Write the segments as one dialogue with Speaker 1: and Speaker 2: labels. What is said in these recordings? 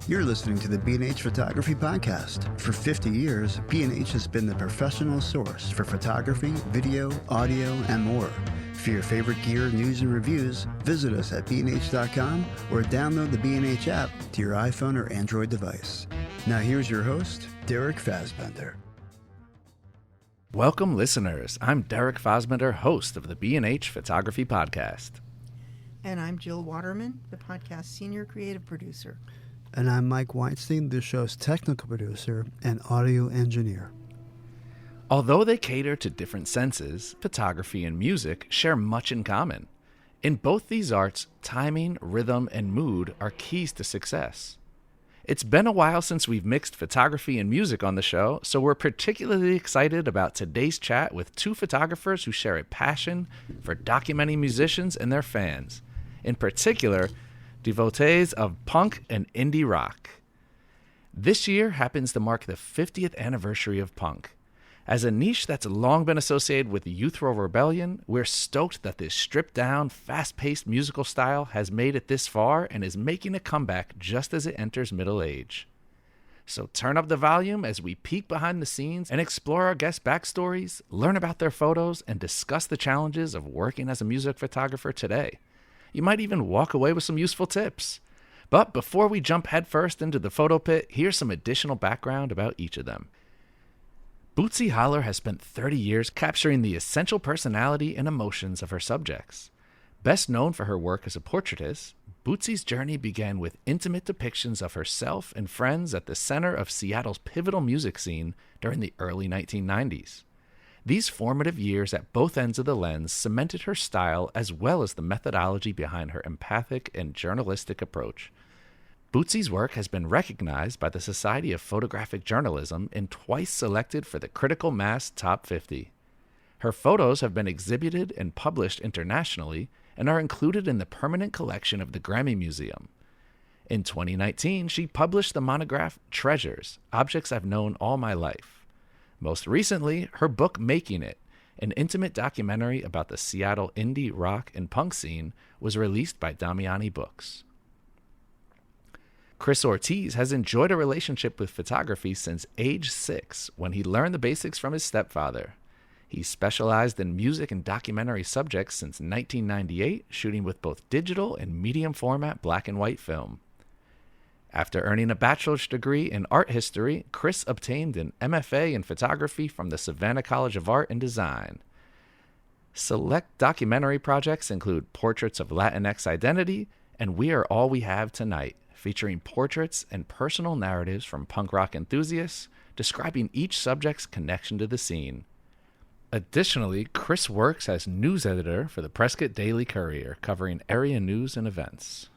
Speaker 1: You're listening to the B&H Photography Podcast. For 50 years, B&H has been the professional source for photography, video, audio, and more. For your favorite gear, news, and reviews, visit us at bnh.com or download the B&H app to your iPhone or Android device. Now here's your host, Derek Fassbender.
Speaker 2: Welcome, listeners. I'm Derek Fassbender, host of the B&H Photography Podcast.
Speaker 3: And I'm Jill Waterman, the podcast senior creative producer.
Speaker 1: And I'm Mike Weinstein, the show's technical producer and audio engineer.
Speaker 2: Although they cater to different senses, photography and music share much in common. In both these arts, timing, rhythm, and mood are keys to success. It's been a while since we've mixed photography and music on the show, so we're particularly excited about today's chat with two photographers who share a passion for documenting musicians and their fans. In particular, devotees of punk and indie rock. This year happens to mark the 50th anniversary of punk. As a niche that's long been associated with youthful rebellion, we're stoked that this stripped-down, fast-paced musical style has made it this far and is making a comeback just as it enters middle age. So turn up the volume as we peek behind the scenes and explore our guests' backstories, learn about their photos, and discuss the challenges of working as a music photographer today. You might even walk away with some useful tips. But before we jump headfirst into the photo pit, here's some additional background about each of them. Bootsy Holler has spent 30 years capturing the essential personality and emotions of her subjects. Best known for her work as a portraitist, Bootsy's journey began with intimate depictions of herself and friends at the center of Seattle's pivotal music scene during the early 1990s. These formative years at both ends of the lens cemented her style as well as the methodology behind her empathic and journalistic approach. Bootsy's work has been recognized by the Society of Photographic Journalism and twice selected for the Critical Mass Top 50. Her photos have been exhibited and published internationally and are included in the permanent collection of the Grammy Museum. In 2019, she published the monograph Treasures, Objects I've Known All My Life. Most recently, her book Making It, an intimate documentary about the Seattle indie rock and punk scene, was released by Damiani Books. Chris Ortiz has enjoyed a relationship with photography since age 6, when he learned the basics from his stepfather. He specialized in music and documentary subjects since 1998, shooting with both digital and medium format black and white film. After earning a bachelor's degree in art history, Chris obtained an MFA in photography from the Savannah College of Art and Design. Select documentary projects include Portraits of Latinx Identity and We Are All We Have Tonight, featuring portraits and personal narratives from punk rock enthusiasts, describing each subject's connection to the scene. Additionally, Chris works as news editor for the Prescott Daily Courier, covering area news and events.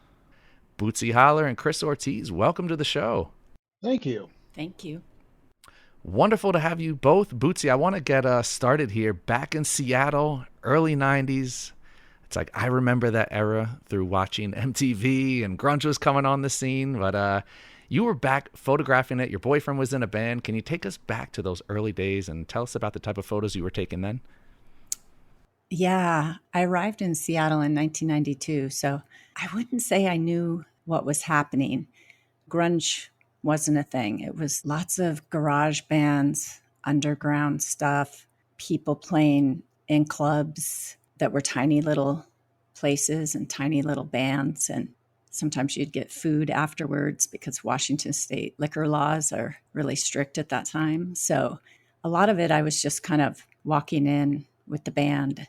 Speaker 2: Bootsy Holler and Chris Ortiz, welcome to the show.
Speaker 4: Thank you.
Speaker 5: Thank you.
Speaker 2: Wonderful to have you both. Bootsy, I want to get started here. Back in Seattle, early 90s. It's like I remember that era through watching MTV and grunge was coming on the scene. But you were back photographing it. Your boyfriend was in a band. Can you take us back to those early days and tell us about the type of photos you were taking then?
Speaker 5: Yeah, I arrived in Seattle in 1992, so I wouldn't say I knew what was happening. Grunge wasn't a thing. It was lots of garage bands, underground stuff, people playing in clubs that were tiny little places and tiny little bands. And sometimes you'd get food afterwards because Washington state liquor laws are really strict at that time. So a lot of it, I was just kind of walking in with the band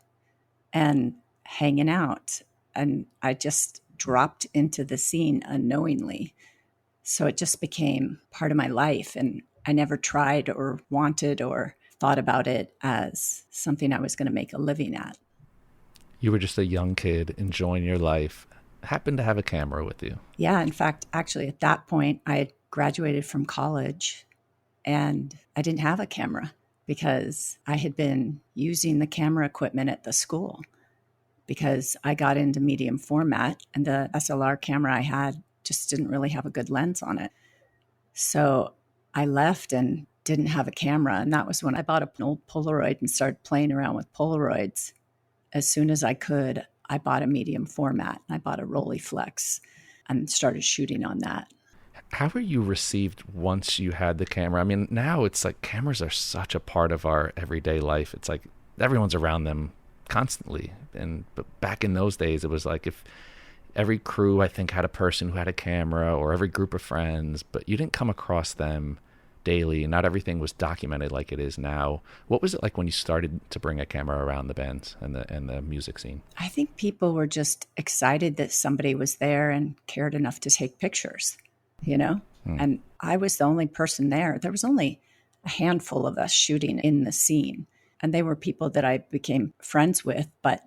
Speaker 5: and hanging out. And I just dropped into the scene unknowingly. So it just became part of my life. And I never tried or wanted or thought about it as something I was going to make a living at.
Speaker 2: You were just a young kid enjoying your life, happened to have a camera with you.
Speaker 5: Yeah. In fact, actually, at that point, I had graduated from college and I didn't have a camera because I had been using the camera equipment at the school because I got into medium format and the SLR camera I had just didn't really have a good lens on it. So I left and didn't have a camera. And that was when I bought an old Polaroid and started playing around with Polaroids. As soon as I could, I bought a medium format. I bought a Rolleiflex and started shooting on that.
Speaker 2: How were you received once you had the camera? I mean, now it's like cameras are such a part of our everyday life. It's like everyone's around them constantly. But back in those days, it was like if every crew, I think, had a person who had a camera, or every group of friends, but you didn't come across them daily. Not everything was documented like it is now. What was it like when you started to bring a camera around the bands and the music scene?
Speaker 5: I think people were just excited that somebody was there and cared enough to take pictures, you know? And I was the only person there. There was only a handful of us shooting in the scene, and they were people that I became friends with. But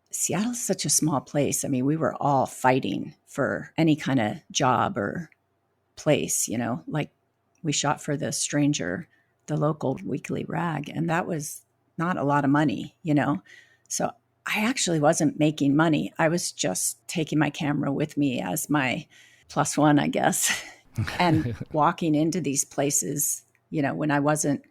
Speaker 5: Seattle's such a small place. I mean, we were all fighting for any kind of job or place, you know, like we shot for The Stranger, the local weekly rag, and that was not a lot of money, you know? So I actually wasn't making money. I was just taking my camera with me as my plus one, I guess, and walking into these places, you know, when I wasn't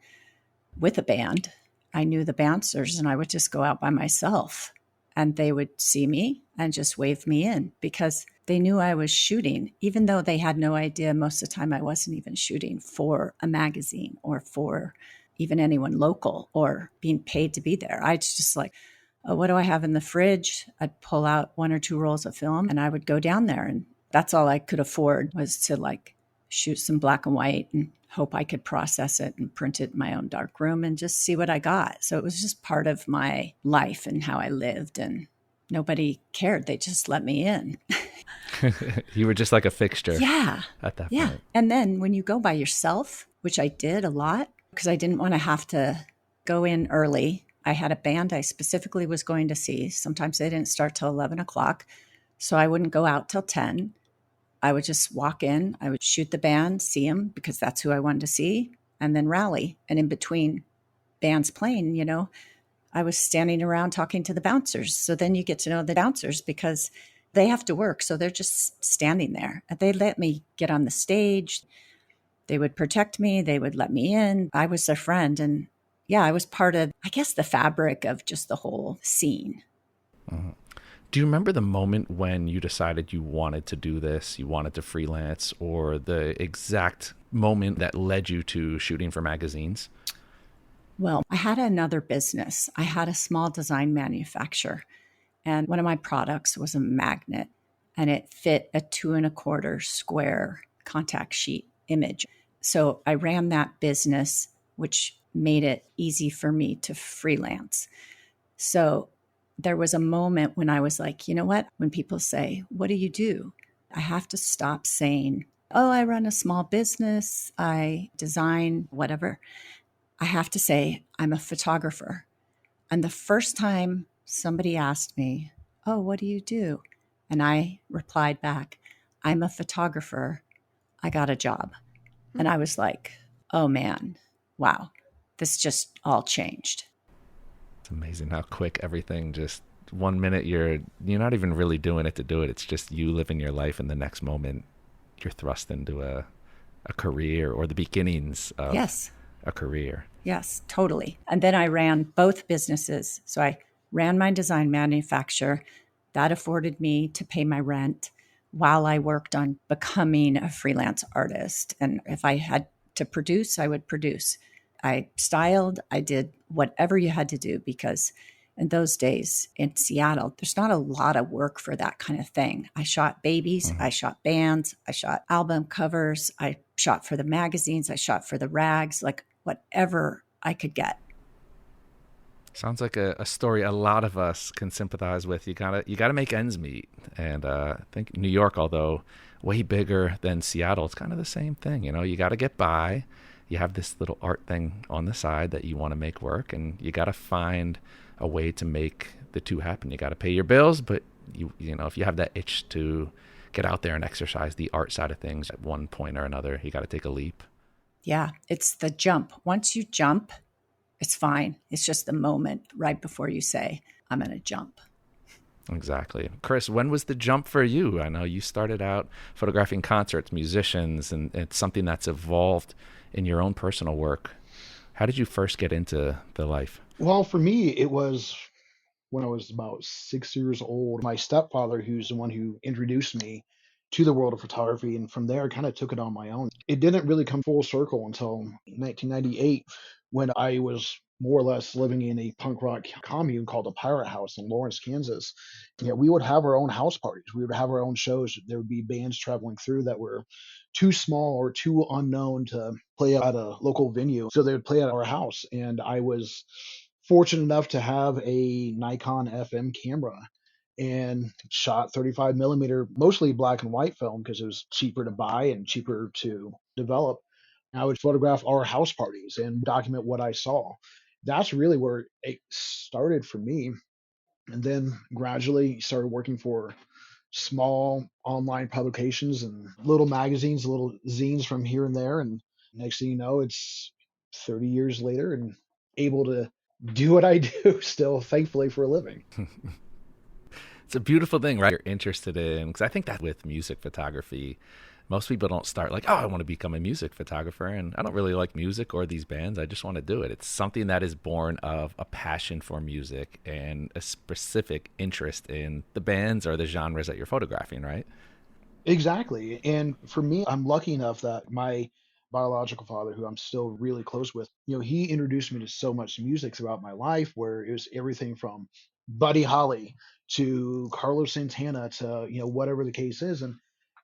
Speaker 5: with a band. I knew the bouncers, and I would just go out by myself, and they would see me and just wave me in because they knew I was shooting, even though they had no idea most of the time I wasn't even shooting for a magazine or for even anyone local or being paid to be there. I just like, oh, what do I have in the fridge? I'd pull out 1 or 2 rolls of film and I would go down there. And that's all I could afford was to like shoot some black and white and hope I could process it and print it in my own dark room and just see what I got. So it was just part of my life and how I lived, and nobody cared. They just let me in.
Speaker 2: You were just like a fixture.
Speaker 5: Yeah.
Speaker 2: At that
Speaker 5: Yeah.
Speaker 2: point.
Speaker 5: And then when you go by yourself, which I did a lot because I didn't want to have to go in early. I had a band I specifically was going to see. Sometimes they didn't start till 11 o'clock. So I wouldn't go out till 10. I would just walk in. I would shoot the band, see them because that's who I wanted to see, and then rally. And in between bands playing, you know, I was standing around talking to the bouncers. So then you get to know the bouncers because they have to work. So they're just standing there. They let me get on the stage. They would protect me. They would let me in. I was their friend. And yeah, I was part of, I guess, the fabric of just the whole scene.
Speaker 2: Mm-hmm. Do you remember the moment when you decided you wanted to do this, you wanted to freelance, or the exact moment that led you to shooting for magazines?
Speaker 5: Well, I had another business. I had a small design manufacturer, and one of my products was a magnet, and it fit a 2¼ square contact sheet image. So I ran that business, which made it easy for me to freelance. So there was a moment when I was like, you know what? When people say, what do you do? I have to stop saying, oh, I run a small business, I design, whatever. I have to say, I'm a photographer. And the first time somebody asked me, oh, what do you do? And I replied back, I'm a photographer. I got a job. And I was like, oh man, wow, this just all changed.
Speaker 2: It's amazing how quick everything just, 1 minute you're not even really doing it to do it. It's just you living your life, and the next moment you're thrust into a career or the beginnings of a career.
Speaker 5: Yes, totally. And then I ran both businesses. So I ran my design manufacturer. That afforded me to pay my rent while I worked on becoming a freelance artist. And if I had to produce, I would produce. I styled, I did whatever you had to do because in those days in Seattle, there's not a lot of work for that kind of thing. I shot babies, I shot bands, I shot album covers, I shot for the magazines, I shot for the rags, like whatever I could get.
Speaker 2: Sounds like a story a lot of us can sympathize with. You gotta make ends meet. And I think New York, although way bigger than Seattle, it's kind of the same thing. You know, you gotta get by. You have this little art thing on the side that you want to make work, and you got to find a way to make the two happen. You got to pay your bills, but you know, if you have that itch to get out there and exercise the art side of things at one point or another, you got to take a leap.
Speaker 5: Yeah, it's the jump. Once you jump, it's fine. It's just the moment right before you say, I'm going to jump.
Speaker 2: Exactly. Chris, when was the jump for you? I know you started out photographing concerts, musicians, and it's something that's evolved in your own personal work. How did you first get into the life?
Speaker 4: Well, for me, it was when I was about 6 years old. My stepfather, who's the one who introduced me to the world of photography. And from there, I kind of took it on my own. It didn't really come full circle until 1998 when I was more or less living in a punk rock commune called the Pirate House in Lawrence, Kansas. Yeah, we would have our own house parties. We would have our own shows. There would be bands traveling through that were too small or too unknown to play at a local venue. So they would play at our house. And I was fortunate enough to have a Nikon FM camera and shot 35 millimeter, mostly black and white film because it was cheaper to buy and cheaper to develop. I would photograph our house parties and document what I saw. That's really where it started for me. And then gradually started working for small online publications and little magazines, little zines from here and there. And next thing you know, it's 30 years later and able to do what I do still, thankfully, for a living.
Speaker 2: It's a beautiful thing, right? You're interested in, because I think that with music photography, most people don't start like, oh, I want to become a music photographer. And I don't really like music or these bands. I just want to do it. It's something that is born of a passion for music and a specific interest in the bands or the genres that you're photographing, right?
Speaker 4: Exactly. And for me, I'm lucky enough that my biological father, who I'm still really close with, he introduced me to so much music throughout my life where it was everything from Buddy Holly to Carlos Santana to, whatever the case is. And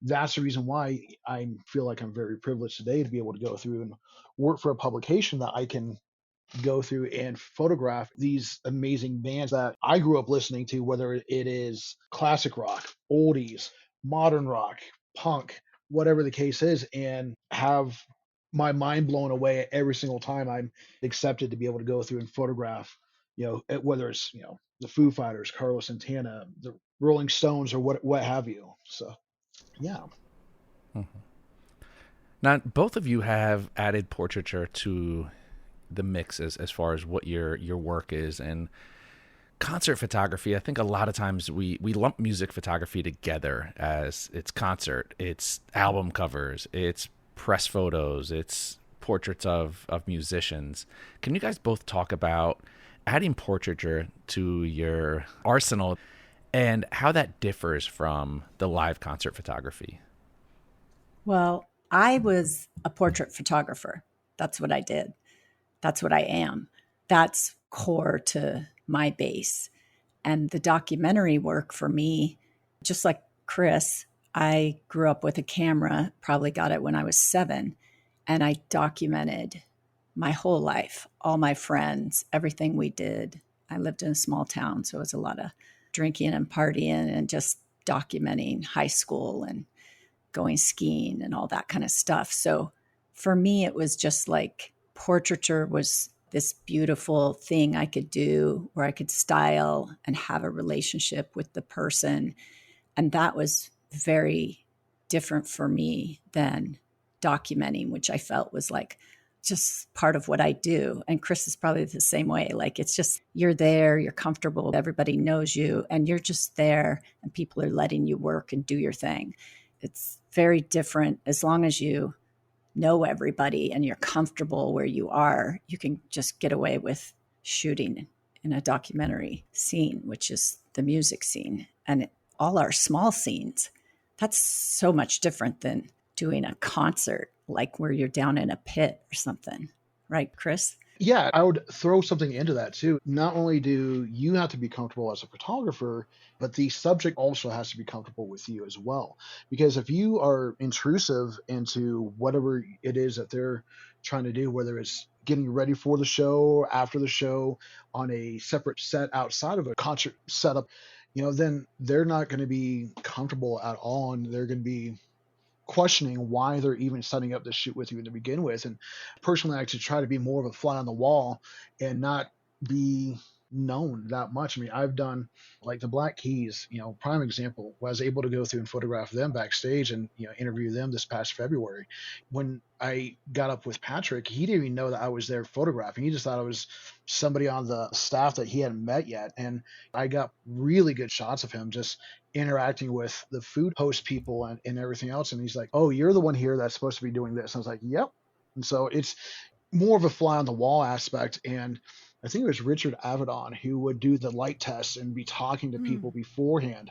Speaker 4: that's the reason why I feel like I'm very privileged today to be able to go through and work for a publication that I can go through and photograph these amazing bands that I grew up listening to, whether it is classic rock, oldies, modern rock, punk, whatever the case is, and have my mind blown away every single time I'm accepted to be able to go through and photograph, whether it's, the Foo Fighters, Carlos Santana, the Rolling Stones, or what have you. So, yeah.
Speaker 2: Now, both of you have added portraiture to the mix as far as what your work is. And concert photography, I think a lot of times we lump music photography together as it's concert, it's album covers, it's press photos, it's portraits of musicians. Can you guys both talk about adding portraiture to your arsenal and how that differs from the live concert photography?
Speaker 5: Well, I was a portrait photographer. That's what I did. That's what I am. That's core to my base. And the documentary work for me, just like Chris, I grew up with a camera, probably got it when I was 7, and I documented my whole life, all my friends, everything we did. I lived in a small town, so it was a lot of drinking and partying and just documenting high school and going skiing and all that kind of stuff. So for me, it was just like portraiture was this beautiful thing I could do where I could style and have a relationship with the person. And that was very different for me than documenting, which I felt was like just part of what I do. And Chris is probably the same way. Like, it's just, you're there, you're comfortable, everybody knows you, and you're just there and people are letting you work and do your thing. It's very different. As long as you know everybody and you're comfortable where you are, you can just get away with shooting in a documentary scene, which is the music scene. And all our small scenes, that's so much different than doing a concert, like where you're down in a pit or something. Right, Chris?
Speaker 4: Yeah, I would throw something into that too. Not only do you have to be comfortable as a photographer, but the subject also has to be comfortable with you as well. Because if you are intrusive into whatever it is that they're trying to do, whether it's getting ready for the show or after the show on a separate set outside of a concert setup, then they're not going to be comfortable at all, and they're going to be questioning why they're even setting up this shoot with you to begin with. And personally, I actually try to be more of a fly on the wall and not be known that much. I mean, I've done like the Black Keys, prime example. I was able to go through and photograph them backstage and interview them this past February. When I got up with Patrick, he didn't even know that I was there photographing. He just thought I was somebody on the staff that he hadn't met yet. And I got really good shots of him just interacting with the food host people and everything else. And he's like, "Oh, you're the one here that's supposed to be doing this." And I was like, "Yep." And so it's more of a fly on the wall aspect. And I think it was Richard Avedon who would do the light tests and be talking to people beforehand.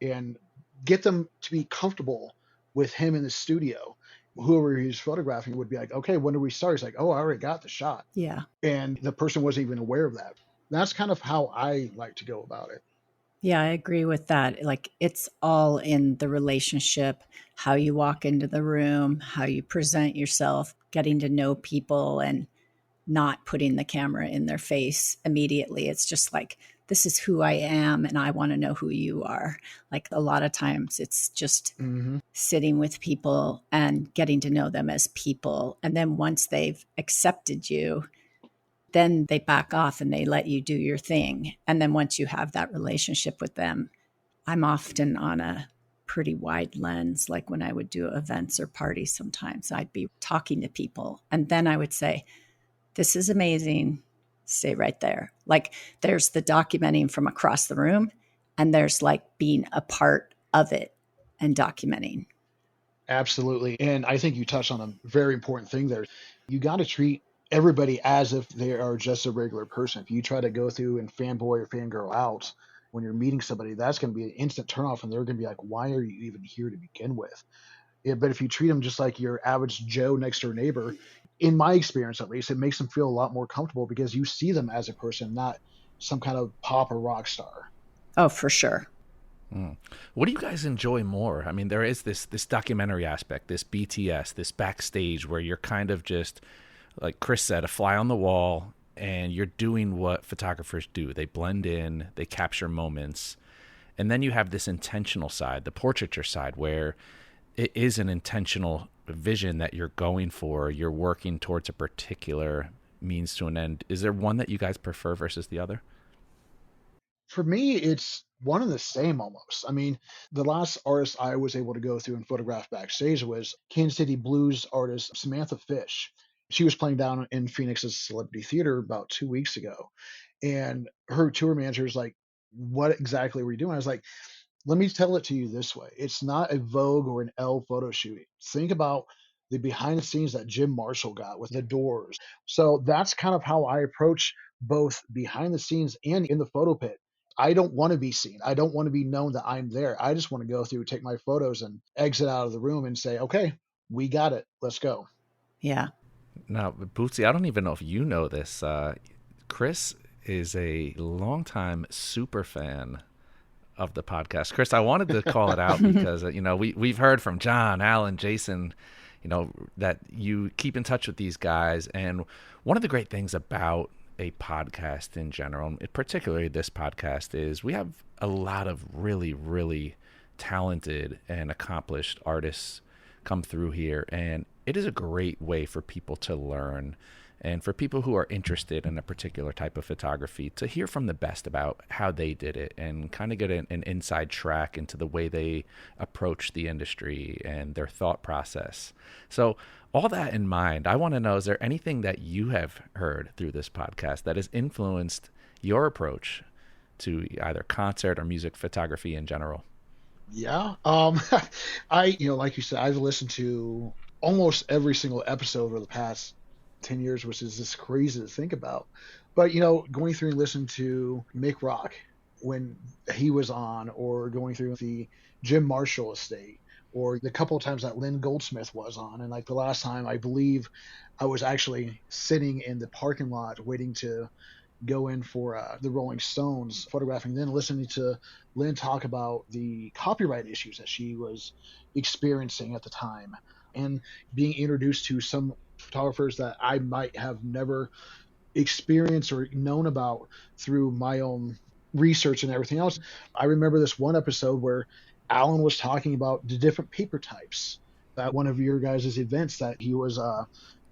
Speaker 4: And get them to be comfortable with him in the studio. Whoever he's photographing would be like, okay, when do we start? He's like, oh, I already got the shot.
Speaker 5: Yeah.
Speaker 4: And the person wasn't even aware of that. That's kind of how I like to go about it.
Speaker 5: Yeah, I agree with that. Like, it's all in the relationship, how you walk into the room, how you present yourself, getting to know people, and not putting the camera in their face immediately. It's just like, this is who I am, and I want to know who you are. Like, a lot of times it's just sitting with people and getting to know them as people. And then once they've accepted you, then they back off and they let you do your thing. And then once you have that relationship with them, I'm often on a pretty wide lens. Like when I would do events or parties, sometimes I'd be talking to people and then I would say, this is amazing. Stay right there. Like, there's the documenting from across the room, and there's like being a part of it and documenting.
Speaker 4: Absolutely. And I think you touched on a very important thing there. You got to treat everybody as if they are just a regular person. If you try to go through and fanboy or fangirl out when you're meeting somebody, that's going to be an instant turnoff, and they're going to be like, why are you even here to begin with? Yeah, but if you treat them just like your average Joe next door neighbor, in my experience at least, it makes them feel a lot more comfortable because you see them as a person, not some kind of pop or rock star.
Speaker 5: Oh, for sure.
Speaker 2: What do you guys enjoy more? I mean, there is this documentary aspect, this BTS, this backstage where you're kind of just, like Chris said, a fly on the wall, and you're doing what photographers do. They blend in, they capture moments. And then you have this intentional side, the portraiture side, where it is an intentional vision that you're going for. You're working towards a particular means to an end. Is there one that you guys prefer versus the other?
Speaker 4: For me, it's one and the same almost. I mean, the last artist I was able to go through and photograph backstage was Kansas City blues artist Samantha Fish. She was playing down in Phoenix's Celebrity Theater about 2 weeks ago. And her tour manager was like, what exactly were you doing? I was like, let me tell it to you this way. It's not a Vogue or an Elle photo shoot. Think about the behind the scenes that Jim Marshall got with the Doors. So that's kind of how I approach both behind the scenes and in the photo pit. I don't want to be seen. I don't want to be known that I'm there. I just want to go through, take my photos, and exit out of the room and say, okay, we got it. Let's go.
Speaker 5: Yeah.
Speaker 2: Now, Bootsy, I don't even know if you know this. Chris is a longtime super fan of the podcast. Chris, I wanted to call it out because, we've heard from John, Alan, Jason, that you keep in touch with these guys. And one of the great things about a podcast in general, particularly this podcast, is we have a lot of really, really talented and accomplished artists come through here. And it is a great way for people to learn, and for people who are interested in a particular type of photography to hear from the best about how they did it and kind of get an inside track into the way they approach the industry and their thought process. So all that in mind, I want to know, is there anything that you have heard through this podcast that has influenced your approach to either concert or music photography in general?
Speaker 4: Yeah. Like you said, I've listened to almost every single episode over the past 10 years, which is just crazy to think about. But, going through and listening to Mick Rock when he was on, or going through the Jim Marshall estate, or the couple of times that Lynn Goldsmith was on. And like the last time, I believe I was actually sitting in the parking lot waiting to go in for the Rolling Stones, photographing, then listening to Lynn talk about the copyright issues that she was experiencing at the time, and being introduced to some photographers that I might have never experienced or known about through my own research and everything else. I remember this one episode where Alan was talking about the different paper types at one of your guys' events that he was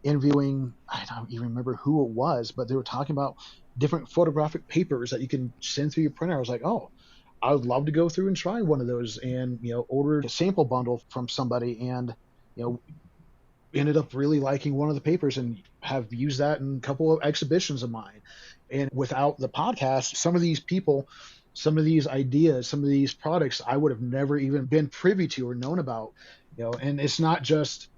Speaker 4: interviewing. I don't even remember who it was, but they were talking about different photographic papers that you can send through your printer. I was like, oh, I would love to go through and try one of those, and ordered a sample bundle from somebody, and ended up really liking one of the papers and have used that in a couple of exhibitions of mine. And without the podcast, some of these people, some of these ideas, some of these products I would have never even been privy to or known about. And it's not just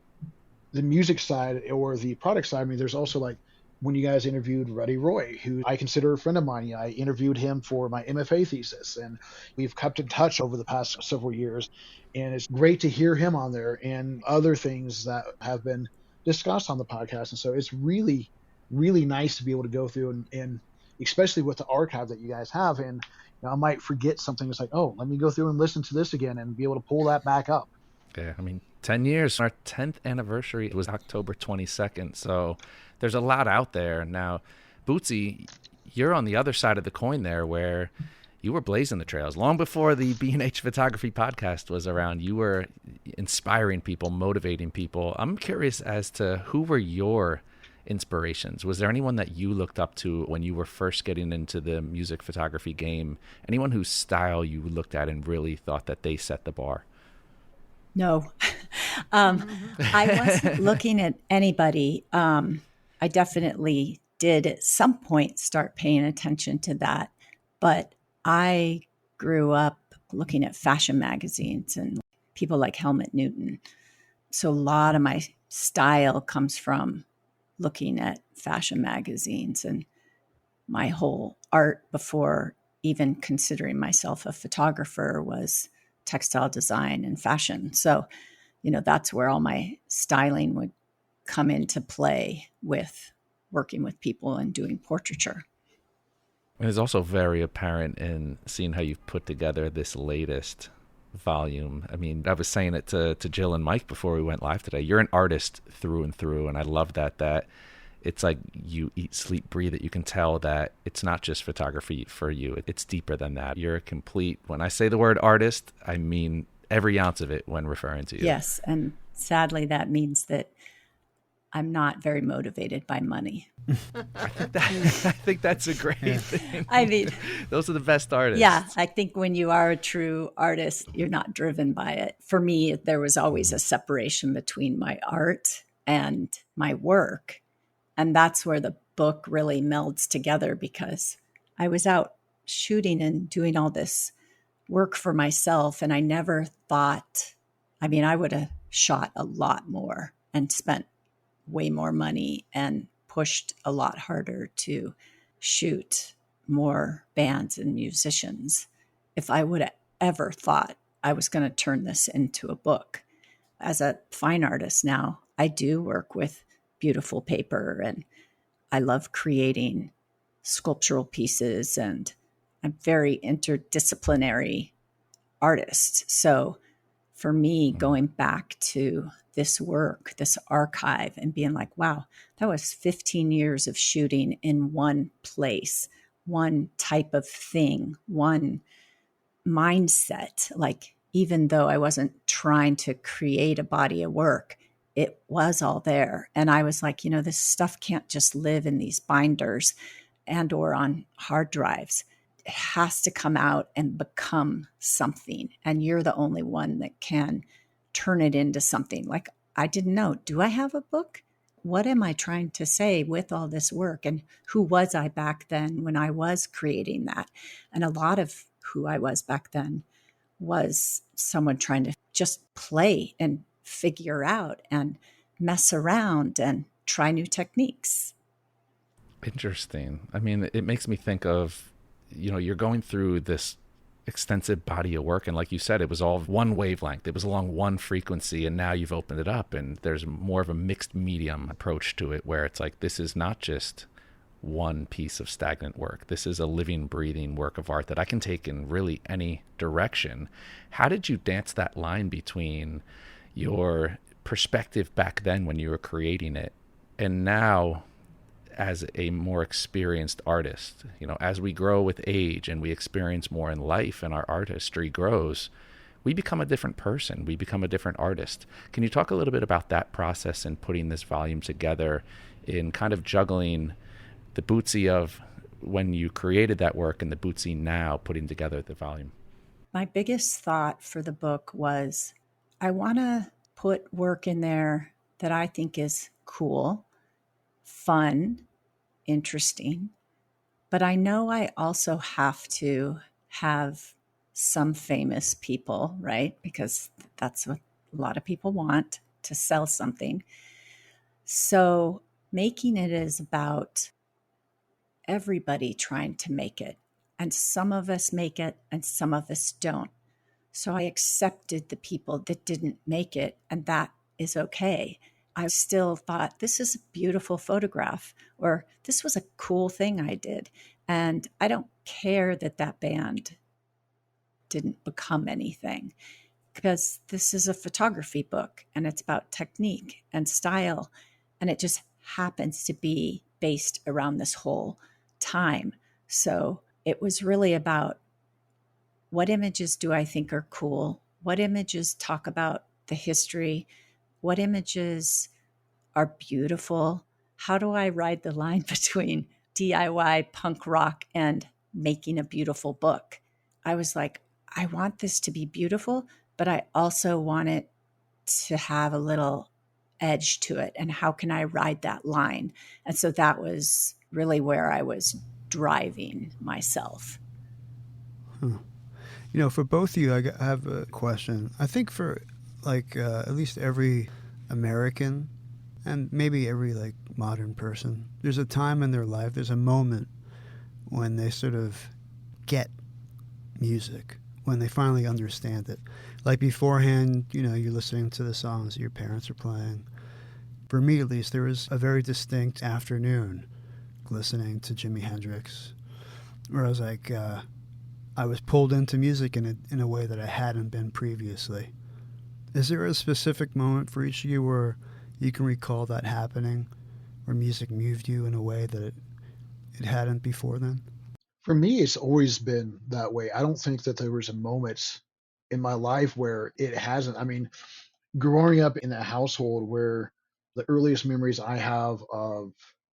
Speaker 4: the music side or the product side. I mean, there's also like when you guys interviewed Ruddy Roy, who I consider a friend of mine. I interviewed him for my MFA thesis, and we've kept in touch over the past several years. And it's great to hear him on there and other things that have been discussed on the podcast. And so it's really, really nice to be able to go through and especially with the archive that you guys have. And I might forget something. It's like, oh, let me go through and listen to this again and be able to pull that back up.
Speaker 2: Yeah, I mean, 10 years. Our 10th anniversary was October 22nd. So there's a lot out there. Now, Bootsy, you're on the other side of the coin there where you were blazing the trails. Long before the B&H Photography podcast was around, you were inspiring people, motivating people. I'm curious as to who were your inspirations. Was there anyone that you looked up to when you were first getting into the music photography game? Anyone whose style you looked at and really thought that they set the bar?
Speaker 5: No, I wasn't looking at anybody. I definitely did at some point start paying attention to that, but I grew up looking at fashion magazines and people like Helmut Newton. So a lot of my style comes from looking at fashion magazines, and my whole art before even considering myself a photographer was textile design and fashion. So, that's where all my styling would come into play with working with people and doing portraiture.
Speaker 2: And it's also very apparent in seeing how you've put together this latest volume. I mean, I was saying it to Jill and Mike before we went live today. You're an artist through and through, and I love that it's like you eat, sleep, breathe it. You can tell that it's not just photography for you. It's deeper than that. You're a complete, when I say the word artist, I mean every ounce of it when referring to you.
Speaker 5: Yes, and sadly that means that I'm not very motivated by money.
Speaker 2: I think that's a great thing.
Speaker 5: I mean,
Speaker 2: those are the best artists.
Speaker 5: Yeah, I think when you are a true artist, you're not driven by it. For me, there was always a separation between my art and my work. And that's where the book really melds together, because I was out shooting and doing all this work for myself. And I never thought, I would have shot a lot more and spent way more money and pushed a lot harder to shoot more bands and musicians if I would have ever thought I was going to turn this into a book. As a fine artist now, I do work with beautiful paper, and I love creating sculptural pieces, and I'm very interdisciplinary artist. So for me, going back to this work, this archive, and being like, wow, that was 15 years of shooting in one place, one type of thing, one mindset. Like, even though I wasn't trying to create a body of work, it was all there. And I was like, this stuff can't just live in these binders and or on hard drives. It has to come out and become something. And you're the only one that can turn it into something. Like, I didn't know, do I have a book? What am I trying to say with all this work? And who was I back then when I was creating that? And a lot of who I was back then was someone trying to just play and figure out and mess around and try new techniques.
Speaker 2: Interesting. I mean, it makes me think of, you're going through this extensive body of work, and like you said, it was all one wavelength, it was along one frequency, and now you've opened it up and there's more of a mixed medium approach to it, where it's like, this is not just one piece of stagnant work. This is a living, breathing work of art that I can take in really any direction. How did you dance that line between your perspective back then when you were creating it and now as a more experienced artist? As we grow with age and we experience more in life and our artistry grows, we become a different person. We become a different artist. Can you talk a little bit about that process and putting this volume together, in kind of juggling the Bootsy of when you created that work and the Bootsy now putting together the volume?
Speaker 5: My biggest thought for the book was, I want to put work in there that I think is cool, fun, interesting, but I know I also have to have some famous people, right? Because that's what a lot of people want, to sell something. So Making it is about everybody trying to make it. And some of us make it and some of us don't. So I accepted the people that didn't make it, and that is okay. I still thought, this is a beautiful photograph, or this was a cool thing I did. And I don't care that that band didn't become anything, because this is a photography book and it's about technique and style. And it just happens to be based around this whole time. So it was really about, what images do I think are cool? What images talk about the history? What images are beautiful? How do I ride the line between DIY punk rock and making a beautiful book? I was like, I want this to be beautiful, but I also want it to have a little edge to it. And how can I ride that line? And so that was really where I was driving myself.
Speaker 1: For both of you, I have a question. I think for at least every American and maybe every modern person, there's a time in their life, there's a moment when they sort of get music, when they finally understand it. Like beforehand, you're listening to the songs that your parents are playing. For me, at least, there was a very distinct afternoon listening to Jimi Hendrix, where I was like, I was pulled into music in a way that I hadn't been previously. Is there a specific moment for each of you where you can recall that happening, where music moved you in a way that it hadn't before then?
Speaker 4: For me, it's always been that way. I don't think that there was a moment in my life where it hasn't. I mean, growing up in a household where the earliest memories I have of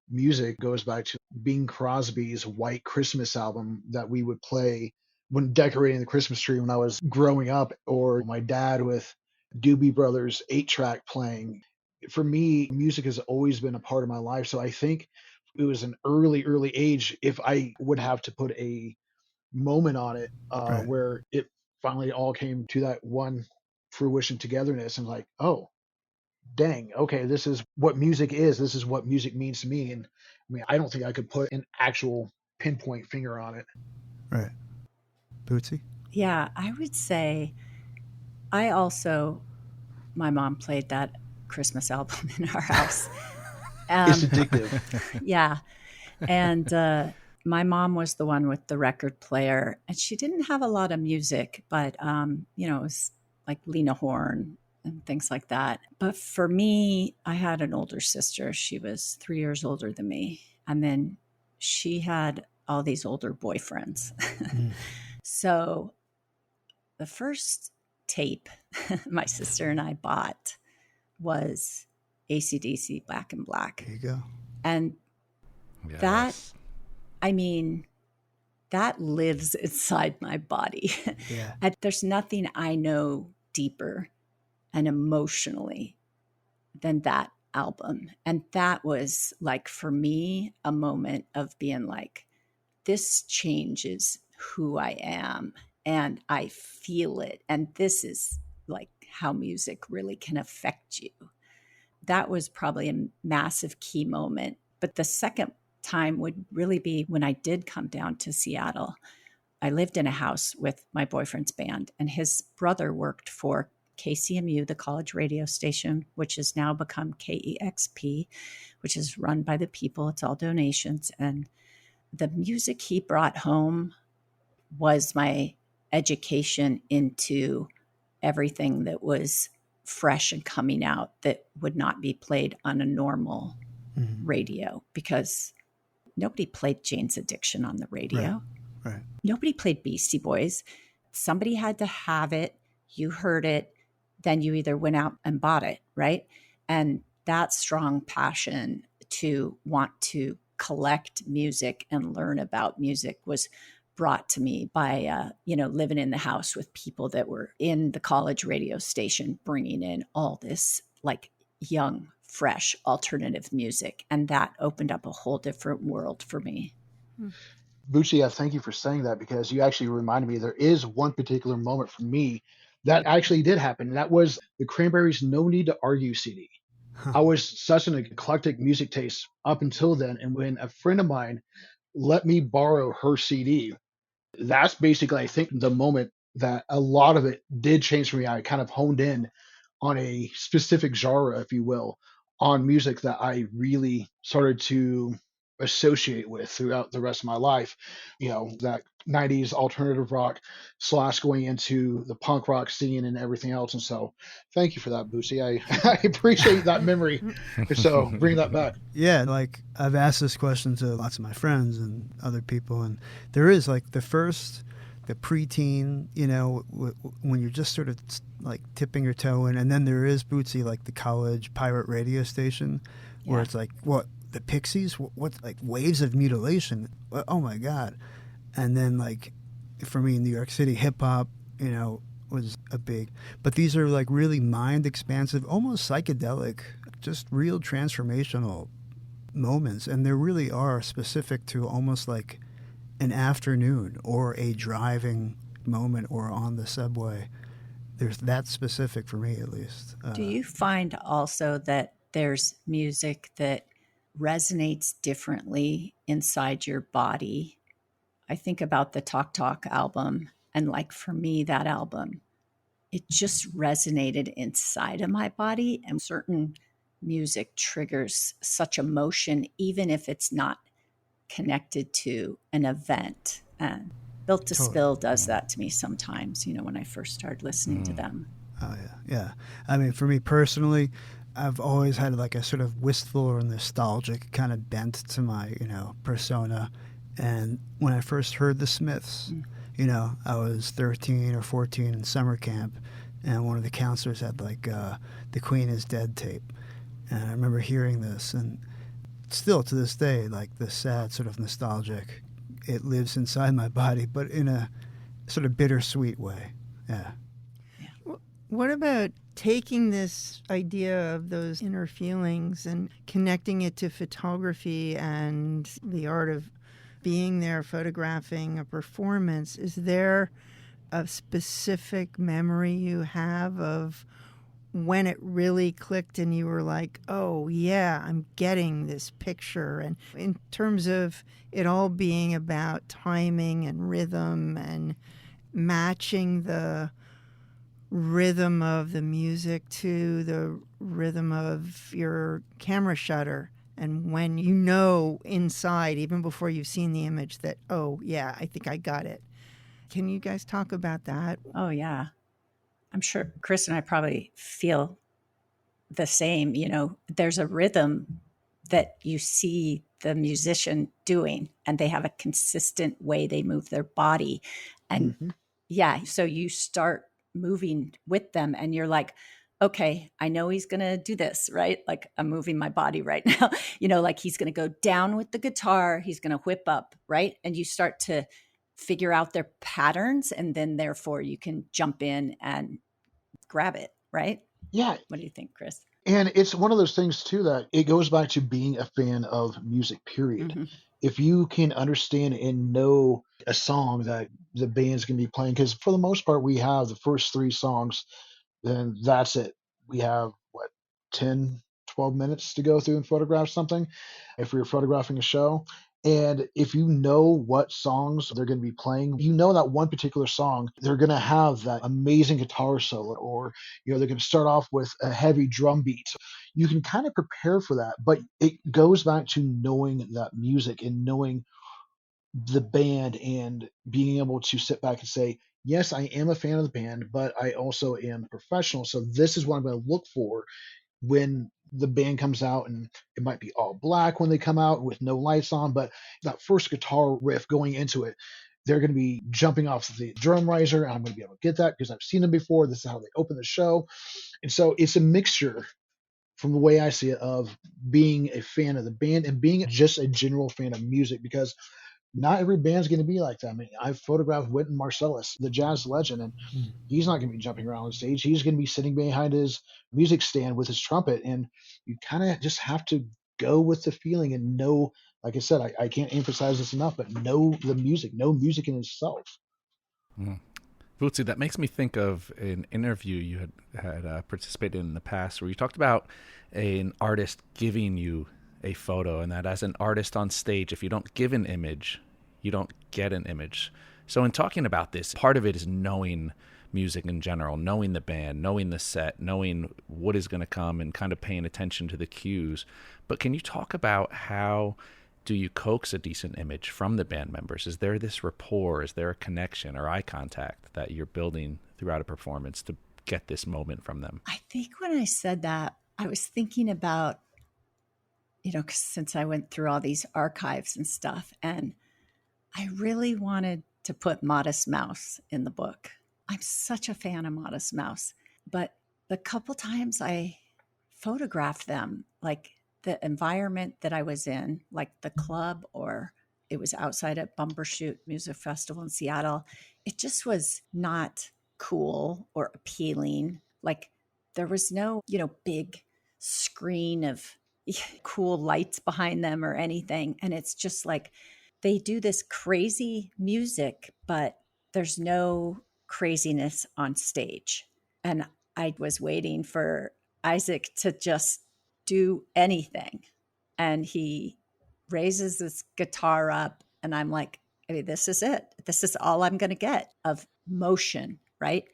Speaker 4: music goes back to Bing Crosby's White Christmas album that we would play when decorating the Christmas tree when I was growing up, or my dad with Doobie Brothers 8-track playing. For me, music has always been a part of my life. So I think it was an early age, if I would have to put a moment on it,
Speaker 1: Right.
Speaker 4: where it finally all came to that one fruition togetherness, and like, oh, dang, okay, this is what music is. This is what music means to me. And I mean, I don't think I could put an actual pinpoint finger on it.
Speaker 1: Right. Bootsy?
Speaker 5: Yeah, I would say my mom played that Christmas album in our house.
Speaker 4: It's addictive.
Speaker 5: Yeah. And my mom was the one with the record player, and she didn't have a lot of music, but, it was like Lena Horne and things like that. But for me, I had an older sister. She was 3 years older than me. And then she had all these older boyfriends. So the first tape my sister and I bought was AC/DC Back in Black.
Speaker 1: There you go.
Speaker 5: And
Speaker 2: Yes.
Speaker 5: that lives inside my body.
Speaker 1: Yeah.
Speaker 5: And there's nothing I know deeper and emotionally than that album. And that was for me, a moment of being like, this changes who I am and I feel it. And this is how music really can affect you. That was probably a massive key moment. But the second time would really be when I did come down to Seattle. I lived in a house with my boyfriend's band, and his brother worked for KCMU, the college radio station, which has now become KEXP, which is run by the people. It's all donations. And the music he brought home was my education into everything that was fresh and coming out that would not be played on a normal radio, because nobody played Jane's Addiction on the radio.
Speaker 1: Right.
Speaker 5: Nobody played Beastie Boys. Somebody had to have it. You heard it. Then you either went out and bought it, right? And that strong passion to want to collect music and learn about music was brought to me by, living in the house with people that were in the college radio station, bringing in all this young, fresh alternative music. And that opened up a whole different world for me.
Speaker 4: Bootsy, thank you for saying that, because you actually reminded me there is one particular moment for me that actually did happen. And that was the Cranberries' No Need to Argue CD. I was such an eclectic music taste up until then. And when a friend of mine let me borrow her CD, that's basically, I think, the moment that a lot of it did change for me. I kind of honed in on a specific genre, if you will, on music that I really started to associate with throughout the rest of my life. That 90s alternative rock slash going into the punk rock scene and everything else. And so thank you for that, Bootsy. I, I appreciate that memory. So bring that back.
Speaker 1: Yeah, like I've asked this question to lots of my friends and other people, and there is like the preteen, when you're just sort of like tipping your toe in, and then there is Bootsy, like the college pirate radio station, where it's like, what, the Pixies, what, like Waves of Mutilation, oh my God. And then like for me in New York City, hip hop, was a big, but these are like really mind expansive, almost psychedelic, just real transformational moments, and they really are specific to almost like an afternoon or a driving moment or on the subway. There's that specific for me, at least.
Speaker 5: Do you find also that there's music that resonates differently inside your body? I think about the Talk Talk album, and like for me, that album, it just resonated inside of my body, and certain music triggers such emotion, even if it's not connected to an event. And Built to Spill does that to me sometimes, when I first started listening to them.
Speaker 1: Oh, yeah. I mean, for me personally, I've always had like a sort of wistful or nostalgic kind of bent to my, persona. And when I first heard the Smiths, I was 13 or 14 in summer camp, and one of the counselors had like the Queen is Dead tape. And I remember hearing this, and still to this day, like the sad sort of nostalgic, it lives inside my body, but in a sort of bittersweet way. Yeah.
Speaker 3: What about taking this idea of those inner feelings and connecting it to photography and the art of being there, photographing a performance? Is there a specific memory you have of when it really clicked and you were like, oh, yeah, I'm getting this picture? And in terms of it all being about timing and rhythm and matching the rhythm of the music to the rhythm of your camera shutter. And when inside, even before you've seen the image, that, oh, yeah, I think I got it. Can you guys talk about that?
Speaker 5: Oh, yeah. I'm sure Chris and I probably feel the same. There's a rhythm that you see the musician doing, and they have a consistent way they move their body. And so you start moving with them, and you're like, okay, I know he's going to do this, right? Like I'm moving my body right now, like he's going to go down with the guitar, he's going to whip up, right? And you start to figure out their patterns, and then therefore you can jump in and grab it, right?
Speaker 4: Yeah.
Speaker 5: What do you think, Chris?
Speaker 4: And it's one of those things too that it goes back to being a fan of music, period. If you can understand and know a song that the band's going to be playing, because for the most part, we have the first 3 songs, then that's it. We have 10, 12 minutes to go through and photograph something if we were photographing a show. And if you know what songs they're going to be playing, that one particular song, they're going to have that amazing guitar solo, or, they're going to start off with a heavy drum beat. You can kind of prepare for that, but it goes back to knowing that music and knowing the band and being able to sit back and say, yes, I am a fan of the band, but I also am a professional. So this is what I'm going to look for when the band comes out, and it might be all black when they come out with no lights on, but that first guitar riff going into it, they're going to be jumping off the drum riser, and I'm going to be able to get that because I've seen them before. This is how they open the show. And so it's a mixture, from the way I see it, of being a fan of the band and being just a general fan of music, because not every band's going to be like that. I mean, I've photographed Wynton Marsalis, the jazz legend, and he's not going to be jumping around on stage. He's going to be sitting behind his music stand with his trumpet, and you kind of just have to go with the feeling and know, like I said, I can't emphasize this enough, but know the music, know music in itself.
Speaker 2: Bootsy, that makes me think of an interview you had participated in the past where you talked about an artist giving you a photo, and that as an artist on stage, if you don't give an image, you don't get an image. So in talking about this, part of it is knowing music in general, knowing the band, knowing the set, knowing what is going to come, and kind of paying attention to the cues. But can you talk about how do you coax a decent image from the band members? Is there this rapport? Is there a connection or eye contact that you're building throughout a performance to get this moment from them?
Speaker 5: I think when I said that, I was thinking about, 'cause since I went through all these archives and stuff, and I really wanted to put Modest Mouse in the book. I'm such a fan of Modest Mouse, but the couple times I photographed them, like the environment that I was in, like the club, or it was outside at Bumbershoot Music Festival in Seattle, it just was not cool or appealing. Like there was no, big screen of cool lights behind them or anything. And it's just like they do this crazy music, but there's no craziness on stage. And I was waiting for Isaac to just do anything. And he raises his guitar up, and I'm like, this is it. This is all I'm going to get of motion, right?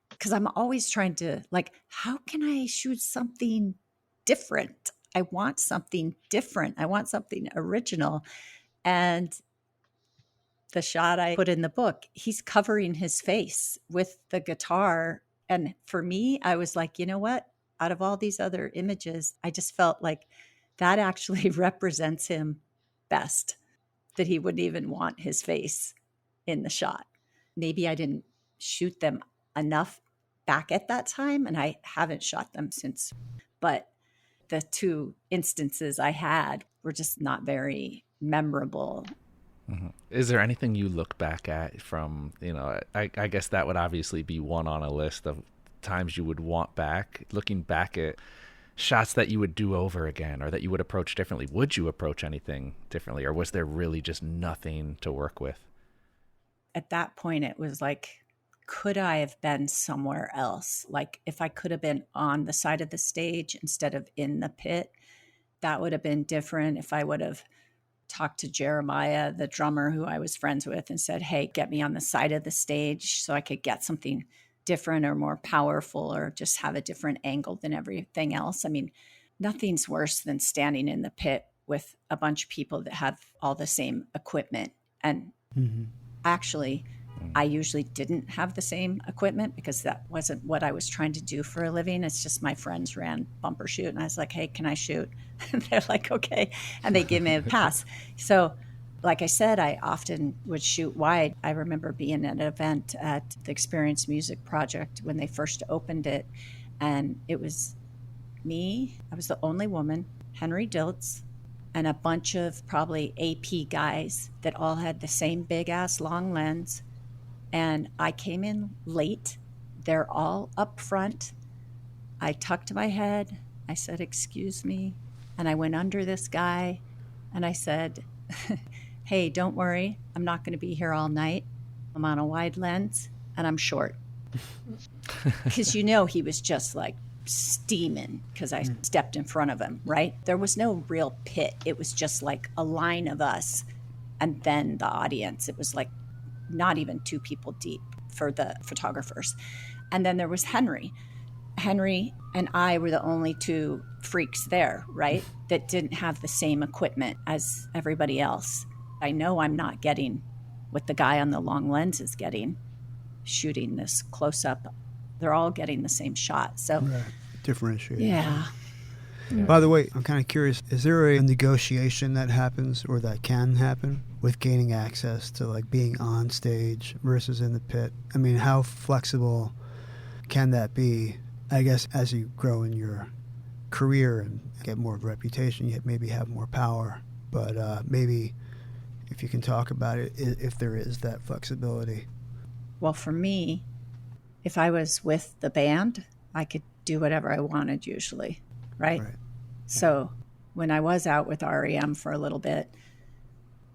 Speaker 5: Because I'm always trying to, how can I shoot something different? I want something different. I want something original. And the shot I put in the book, he's covering his face with the guitar. And for me, I was like, you know what? Out of all these other images, I just felt like that actually represents him best, that he wouldn't even want his face in the shot. Maybe I didn't shoot them enough back at that time, and I haven't shot them since. But the two instances I had were just not very memorable.
Speaker 2: Mm-hmm. Is there anything you look back at from, I guess that would obviously be one on a list of times you would want back, looking back at shots that you would do over again or that you would approach differently? Would you approach anything differently, or was there really just nothing to work with?
Speaker 5: At that point, it was like, could I have been somewhere else? Like if I could have been on the side of the stage instead of in the pit, that would have been different. If I would have talked to Jeremiah, the drummer who I was friends with, and said, hey, get me on the side of the stage so I could get something different or more powerful or just have a different angle than everything else. I mean, nothing's worse than standing in the pit with a bunch of people that have all the same equipment. And actually, I usually didn't have the same equipment because that wasn't what I was trying to do for a living. It's just my friends ran Bumbershoot, and I was like, hey, can I shoot? And they're like, okay. And they give me a pass. So like I said, I often would shoot wide. I remember being at an event at the Experience Music Project when they first opened it, and it was me. I was the only woman, Henry Diltz, and a bunch of probably AP guys that all had the same big-ass long lens. And I came in late. They're all up front. I tucked my head. I said, excuse me. And I went under this guy, and I said, hey, don't worry. I'm not going to be here all night. I'm on a wide lens, and I'm short. Because he was just like steaming because I stepped in front of him, right? There was no real pit. It was just like a line of us and then the audience. It was like not even two people deep for the photographers. And then there was Henry. Henry and I were the only two freaks there, right? That didn't have the same equipment as everybody else. I know I'm not getting what the guy on the long lens is getting, shooting this close up. They're all getting the same shot. So
Speaker 1: right. Differentiate.
Speaker 5: Yeah.
Speaker 1: By the way, I'm kind of curious, is there a negotiation that happens or that can happen with gaining access to like being on stage versus in the pit? I mean, how flexible can that be? I guess as you grow in your career and get more of a reputation, you maybe have more power. But maybe if you can talk about it, if there is that flexibility.
Speaker 5: Well, for me, if I was with the band, I could do whatever I wanted usually, right? So when I was out with REM for a little bit,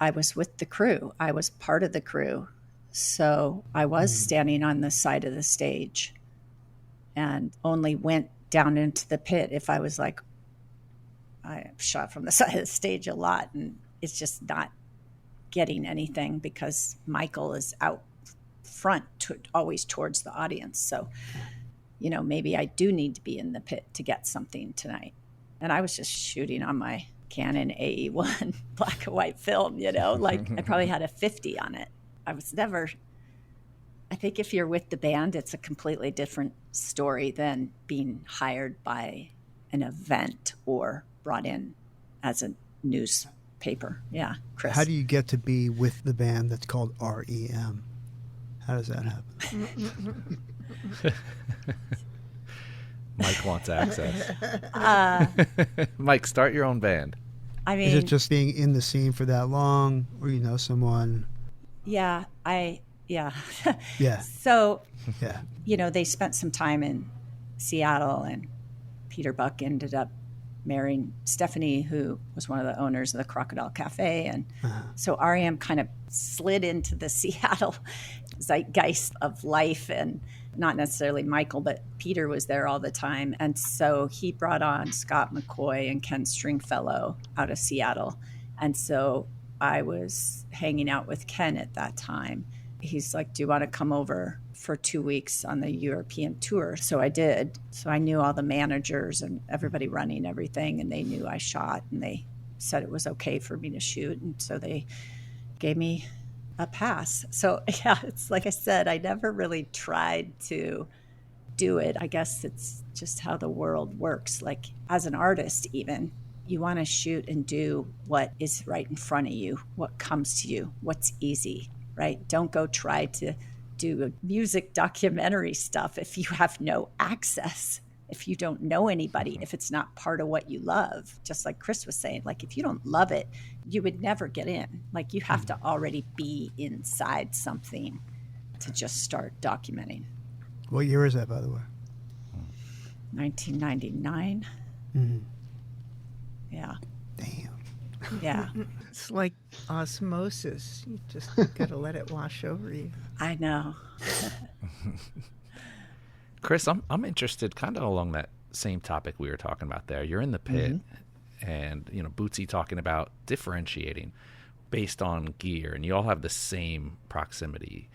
Speaker 5: I was with the crew. I was part of the crew. So I was standing on the side of the stage and only went down into the pit if I was like, I shot from the side of the stage a lot, and it's just not getting anything because Michael is out front always towards the audience. So, maybe I do need to be in the pit to get something tonight. And I was just shooting on my Canon AE1 black and white film, like I probably had a 50 on it. I think if you're with the band, it's a completely different story than being hired by an event or brought in as a newspaper. Yeah, Chris.
Speaker 1: How do you get to be with the band that's called REM? How does that happen?
Speaker 2: Mike wants access. Mike, start your own band.
Speaker 5: I mean,
Speaker 1: is it just being in the scene for that long, or you know someone?
Speaker 5: Yeah.
Speaker 1: Yeah.
Speaker 5: So,
Speaker 1: yeah.
Speaker 5: They spent some time in Seattle, and Peter Buck ended up marrying Stephanie, who was one of the owners of the Crocodile Cafe. And so REM kind of slid into the Seattle zeitgeist of life, and not necessarily Michael, but Peter was there all the time. And so he brought on Scott McCoy and Ken Stringfellow out of Seattle. And so I was hanging out with Ken at that time. He's like, do you want to come over for 2 weeks on the European tour? So I did. So I knew all the managers and everybody running everything, and they knew I shot, and they said it was okay for me to shoot. And so they gave me a pass. So yeah, it's like I said, I never really tried to do it. I guess it's just how the world works. Like as an artist, even, you want to shoot and do what is right in front of you, what comes to you, what's easy, right? Don't go try to do music documentary stuff if you have no access, if you don't know anybody, if it's not part of what you love. Just like Chris was saying, like if you don't love it, you would never get in. Like you have to already be inside something to just start documenting.
Speaker 1: What year is that, by the way?
Speaker 5: 1999.
Speaker 1: Mm-hmm.
Speaker 5: Yeah.
Speaker 1: Damn.
Speaker 5: Yeah.
Speaker 3: It's like osmosis. You just got to let it wash over you.
Speaker 5: I know.
Speaker 2: Chris, I'm interested kind of along that same topic we were talking about there. You're in the pit, and Bootsy talking about differentiating based on gear, and you all have the same proximity.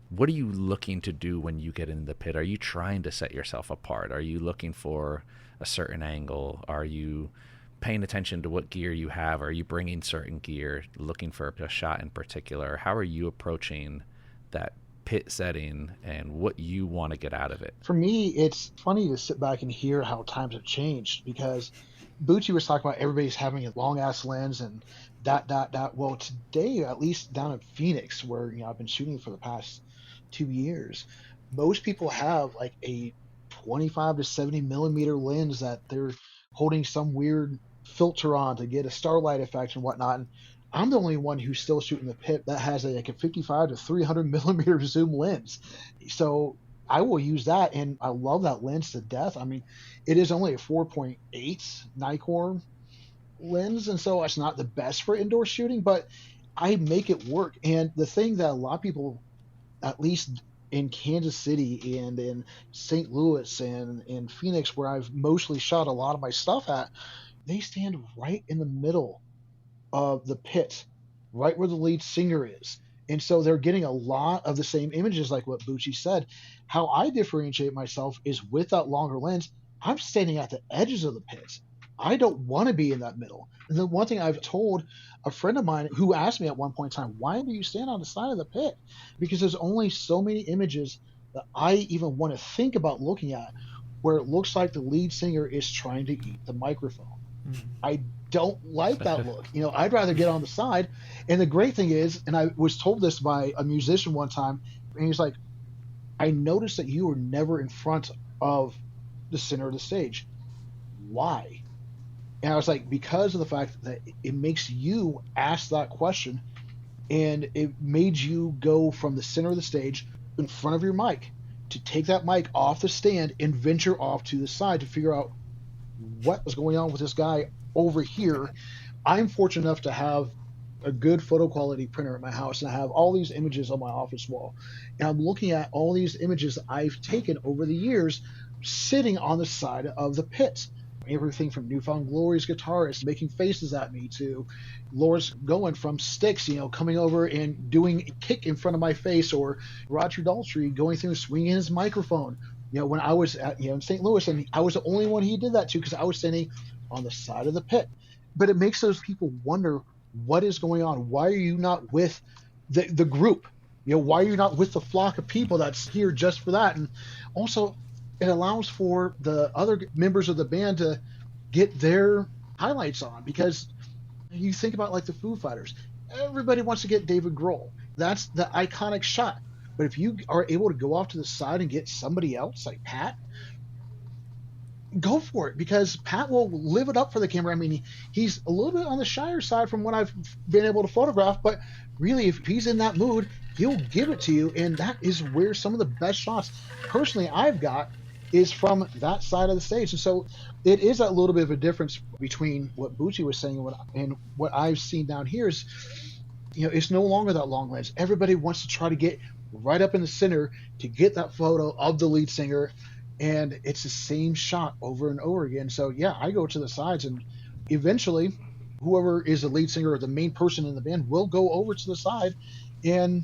Speaker 2: What are you looking to do when you get in the pit? Are you trying to set yourself apart? Are you looking for a certain angle? Are you paying attention to what gear you have? Are you bringing certain gear, looking for a shot in particular? How are you approaching that pit setting and what you want to get out of it?
Speaker 4: For me, it's funny to sit back and hear how times have changed, because Bootsy was talking about everybody's having a long ass lens and that. Well, today, at least down in Phoenix, where I've been shooting for the past 2 years, most people have like a 25 to 70 millimeter lens that they're holding some weird filter on to get a starlight effect and whatnot. And I'm the only one who's still shooting the pit that has like a 55 to 300 millimeter zoom lens. So I will use that, and I love that lens to death. I mean, it is only a 4.8 Nikkor lens, and so it's not the best for indoor shooting, but I make it work. And the thing that a lot of people, at least in Kansas City and in St. Louis and in Phoenix, where I've mostly shot a lot of my stuff at, they stand right in the middle of the pit, right where the lead singer is. And so they're getting a lot of the same images, like what Bootsy said. How I differentiate myself is with that longer lens, I'm standing at the edges of the pit. I don't want to be in that middle. And the one thing I've told a friend of mine who asked me at one point in time, why do you stand on the side of the pit? Because there's only so many images that I even want to think about looking at where it looks like the lead singer is trying to eat the microphone. I don't like that look. I'd rather get on the side. And the great thing is, and I was told this by a musician one time, and he's like, I noticed that you were never in front of the center of the stage. Why? And I was like, because of the fact that it makes you ask that question, and it made you go from the center of the stage in front of your mic to take that mic off the stand and venture off to the side to figure out what was going on with this guy over here. I'm fortunate enough to have a good photo quality printer at my house, and I have all these images on my office wall. And I'm looking at all these images I've taken over the years sitting on the side of the pit. Everything from Newfound Glory's guitarist making faces at me to Lawrence going from Styx, coming over and doing a kick in front of my face, or Roger Daltrey going through and swinging his microphone. When I was in St. Louis, and I was the only one he did that to because I was standing on the side of the pit. But it makes those people wonder, what is going on? Why are you not with the group? Why are you not with the flock of people that's here just for that? And also, it allows for the other members of the band to get their highlights on, because you think about like the Foo Fighters, everybody wants to get David Grohl. That's the iconic shot. But if you are able to go off to the side and get somebody else like Pat, go for it, because Pat will live it up for the camera. I mean, he's a little bit on the shyer side from what I've been able to photograph, but really, if he's in that mood, he'll give it to you. And that is where some of the best shots personally I've got is from that side of the stage. And so it is a little bit of a difference between what Bootsy was saying and what I've seen down here is, it's no longer that long lens. Everybody wants to try to get right up in the center to get that photo of the lead singer, and it's the same shot over and over again. So yeah, I go to the sides, and eventually whoever is the lead singer or the main person in the band will go over to the side and,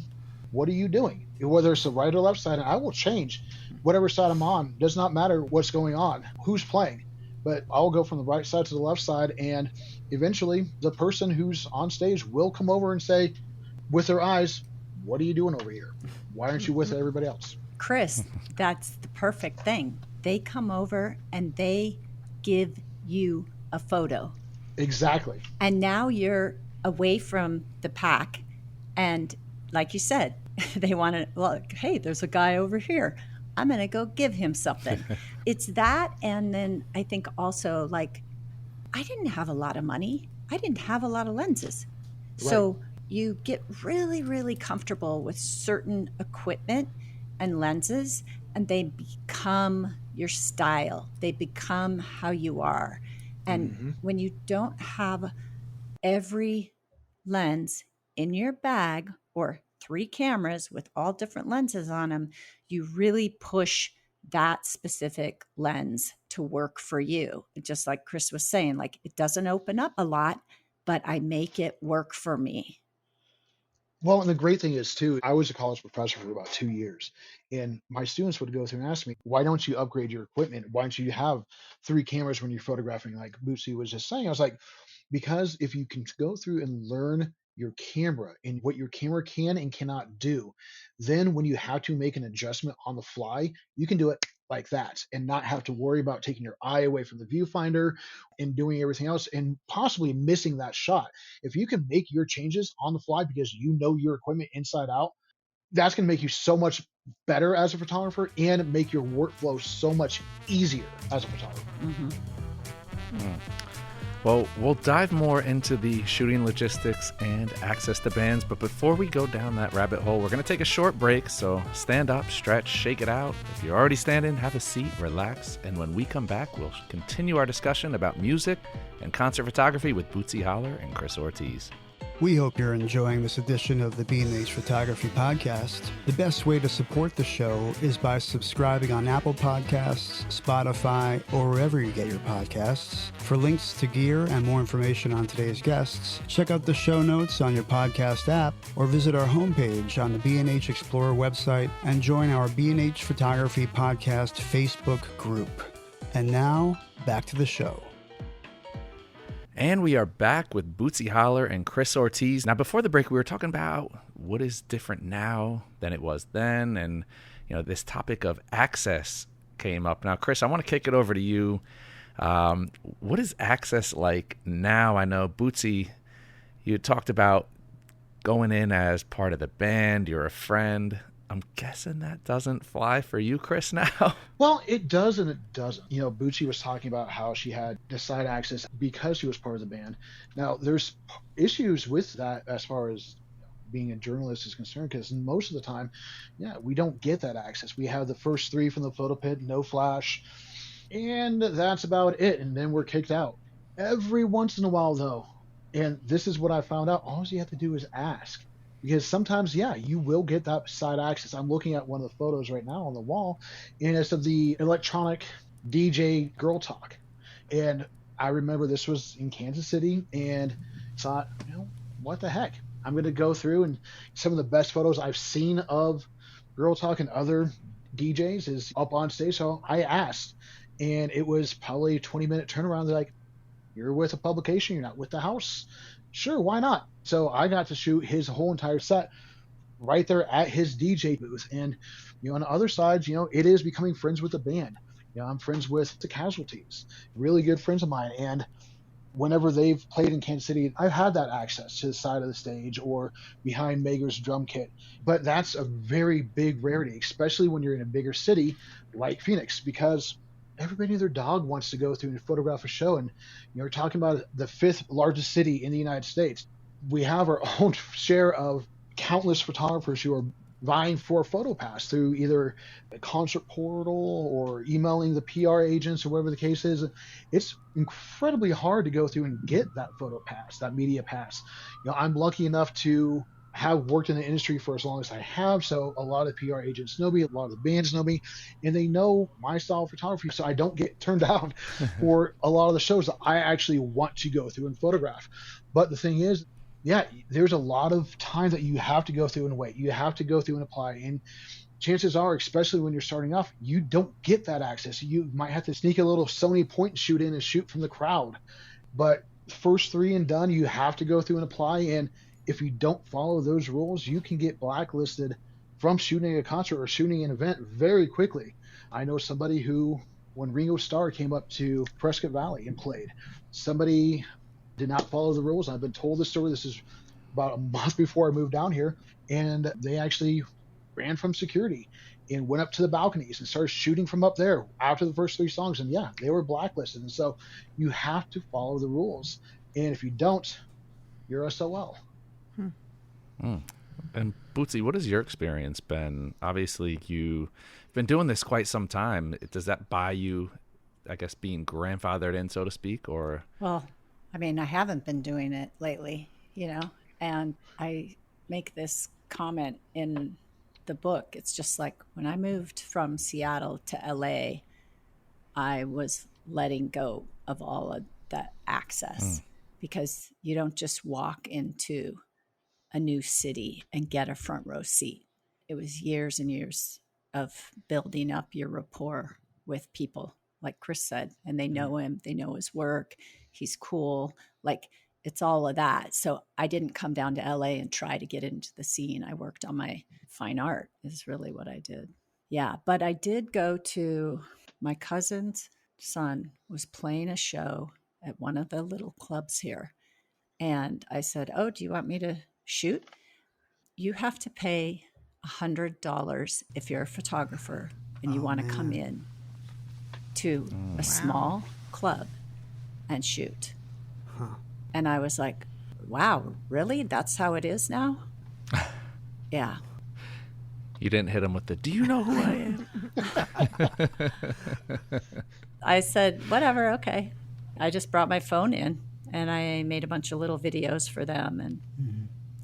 Speaker 4: what are you doing? Whether it's the right or left side, and I will change whatever side I'm on. Does not matter what's going on, who's playing, but I'll go from the right side to the left side, and eventually the person who's on stage will come over and say with their eyes, what are you doing over here? Why aren't you with everybody else?
Speaker 5: Chris, that's the perfect thing. They come over and they give you a photo.
Speaker 4: Exactly.
Speaker 5: And now you're away from the pack, and like you said, they want to look, hey, there's a guy over here. I'm going to go give him something. It's that. And then I think also, like, I didn't have a lot of money. I didn't have a lot of lenses. Right. So you get really, really comfortable with certain equipment and lenses, and they become your style. They become how you are. And when you don't have every lens in your bag, or 3 cameras with all different lenses on them, you really push that specific lens to work for you. Just like Chris was saying, like, it doesn't open up a lot, but I make it work for me.
Speaker 4: Well, and the great thing is, too, I was a college professor for about 2 years, and my students would go through and ask me, why don't you upgrade your equipment? Why don't you have 3 cameras when you're photographing, like Bootsy was just saying? I was like, because if you can go through and learn your camera and what your camera can and cannot do, then when you have to make an adjustment on the fly, you can do it like that and not have to worry about taking your eye away from the viewfinder and doing everything else and possibly missing that shot. If you can make your changes on the fly because you know your equipment inside out, that's going to make you so much better as a photographer and make your workflow so much easier as a photographer.
Speaker 2: Well, we'll dive more into the shooting logistics and access to bands, but before we go down that rabbit hole, we're going to take a short break, so stand up, stretch, shake it out. If you're already standing, have a seat, relax, and when we come back, we'll continue our discussion about music and concert photography with Bootsy Holler and Chris Ortiz.
Speaker 1: We hope you're enjoying this edition of the B&H Photography Podcast. The best way to support the show is by subscribing on Apple Podcasts, Spotify, or wherever you get your podcasts. For links to gear and more information on today's guests, check out the show notes on your podcast app or visit our homepage on the B&H Explorer website and join our B&H Photography Podcast Facebook group. And now, back to the show.
Speaker 2: And we are back with Bootsy Holler and Chris Ortiz. Now, before the break, we were talking about what is different now than it was then. And, this topic of access came up. Now, Chris, I want to kick it over to you. What is access like now? I know, Bootsy, you talked about going in as part of the band. You're a friend. I'm guessing that doesn't fly for you, Chris, now.
Speaker 4: Well, it does and it doesn't. Bootsy was talking about how she had the side access because she was part of the band. Now, there's issues with that as far as being a journalist is concerned, because most of the time, we don't get that access. We have the first 3 from the photo pit, no flash, and that's about it. And then we're kicked out. Every once in a while, though, And this is what I found out. All you have to do is ask. Because sometimes, yeah, you will get that side access. I'm looking at one of the photos right now on the wall, and it's of the electronic DJ Girl Talk. And I remember this was in Kansas City, and thought, what the heck? I'm going to go through, and some of the best photos I've seen of Girl Talk and other DJs is up on stage. So I asked, and it was probably a 20-minute turnaround. They're like, you're with a publication, you're not with the house. Sure, why not? So I got to shoot his whole entire set right there at his DJ booth. And, on the other side, it is becoming friends with the band. I'm friends with the Casualties, really good friends of mine. And whenever they've played in Kansas City, I've had that access to the side of the stage or behind Mager's drum kit. But that's a very big rarity, especially when you're in a bigger city like Phoenix, because everybody and their dog wants to go through and photograph a show. And we're talking about the fifth largest city in the United States. We have our own share of countless photographers who are vying for a photo pass through either a concert portal or emailing the PR agents or whatever the case is. It's incredibly hard to go through and get that photo pass, that media pass. I'm lucky enough to have worked in the industry for as long as I have, so a lot of PR agents know me, a lot of the bands know me, and they know my style of photography, so I don't get turned down for a lot of the shows that I actually want to go through and photograph. But the thing is, yeah, there's a lot of time that you have to go through and wait. You have to go through and apply. And chances are, especially when you're starting off, you don't get that access. You might have to sneak a little Sony point and shoot in and shoot from the crowd. But first three and done, you have to go through and apply. And if you don't follow those rules, you can get blacklisted from shooting a concert or shooting an event very quickly. I know somebody who, when Ringo Starr came up to Prescott Valley and played, somebody did not follow the rules. I've been told this story. This is about a month before I moved down here, and they actually ran from security and went up to the balconies and started shooting from up there after the first three songs. And yeah, they were blacklisted. And so you have to follow the rules. And if you don't, you're SOL.
Speaker 2: And Bootsy, what has your experience been? Obviously, you've been doing this quite some time. Does that buy you, I guess, being grandfathered in, so to speak, or?
Speaker 5: Well, I haven't been doing it lately, and I make this comment in the book. It's just like when I moved from Seattle to LA, I was letting go of all of that access because you don't just walk into a new city and get a front row seat. It was years and years of building up your rapport with people, like Chris said, and they know him, they know his work. He's cool. Like, it's all of that. So I didn't come down to LA and try to get into the scene. I worked on my fine art is really what I did. Yeah. But I did go to my cousin's son was playing a show at one of the little clubs here. And I said, oh, do you want me to shoot? You have to pay $100 if you're a photographer and you want to come in to a small club and shoot. And I was like, wow, really? That's how it is now? Yeah.
Speaker 2: You didn't hit him with the, do you know who I am?
Speaker 5: I said, whatever, okay. I just brought my phone in and I made a bunch of little videos for them and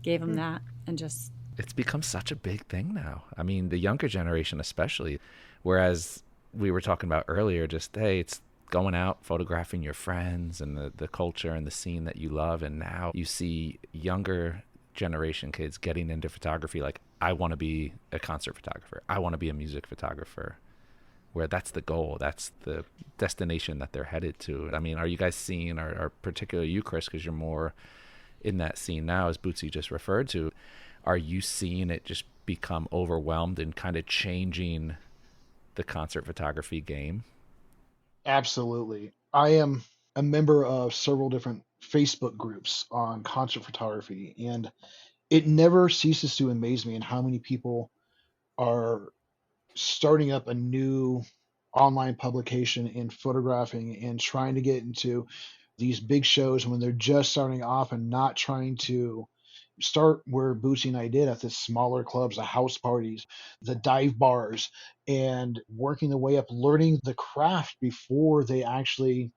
Speaker 5: gave them that and just.
Speaker 2: It's become such a big thing now. I mean, the younger generation especially, whereas we were talking about earlier, just, hey, it's going out, photographing your friends and the culture and the scene that you love. And now you see younger generation kids getting into photography. Like, I want to be a concert photographer. I want to be a music photographer, where that's the goal. That's the destination that they're headed to. I mean, are you guys seeing, or particularly you, Chris, because you're more in that scene now, as Bootsy just referred to, are you seeing it just become overwhelmed and kind of changing the concert photography game?
Speaker 4: Absolutely. I am a member of several different Facebook groups on concert photography, and it never ceases to amaze me in how many people are starting up a new online publication in photographing and trying to get into these big shows when they're just starting off and not trying to start where Bootsy and I did at the smaller clubs, the house parties, the dive bars, and working their way up, learning the craft before they actually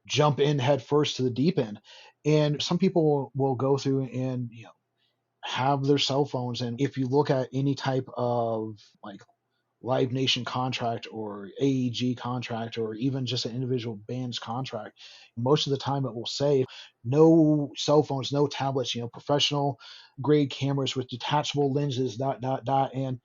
Speaker 4: jump in head first to the deep end. And some people will go through and, have their cell phones. And if you look at any type of like Live Nation contract or AEG contract or even just an individual band's contract, most of the time it will say no cell phones, no tablets, professional grade cameras with detachable lenses, dot, dot, dot. And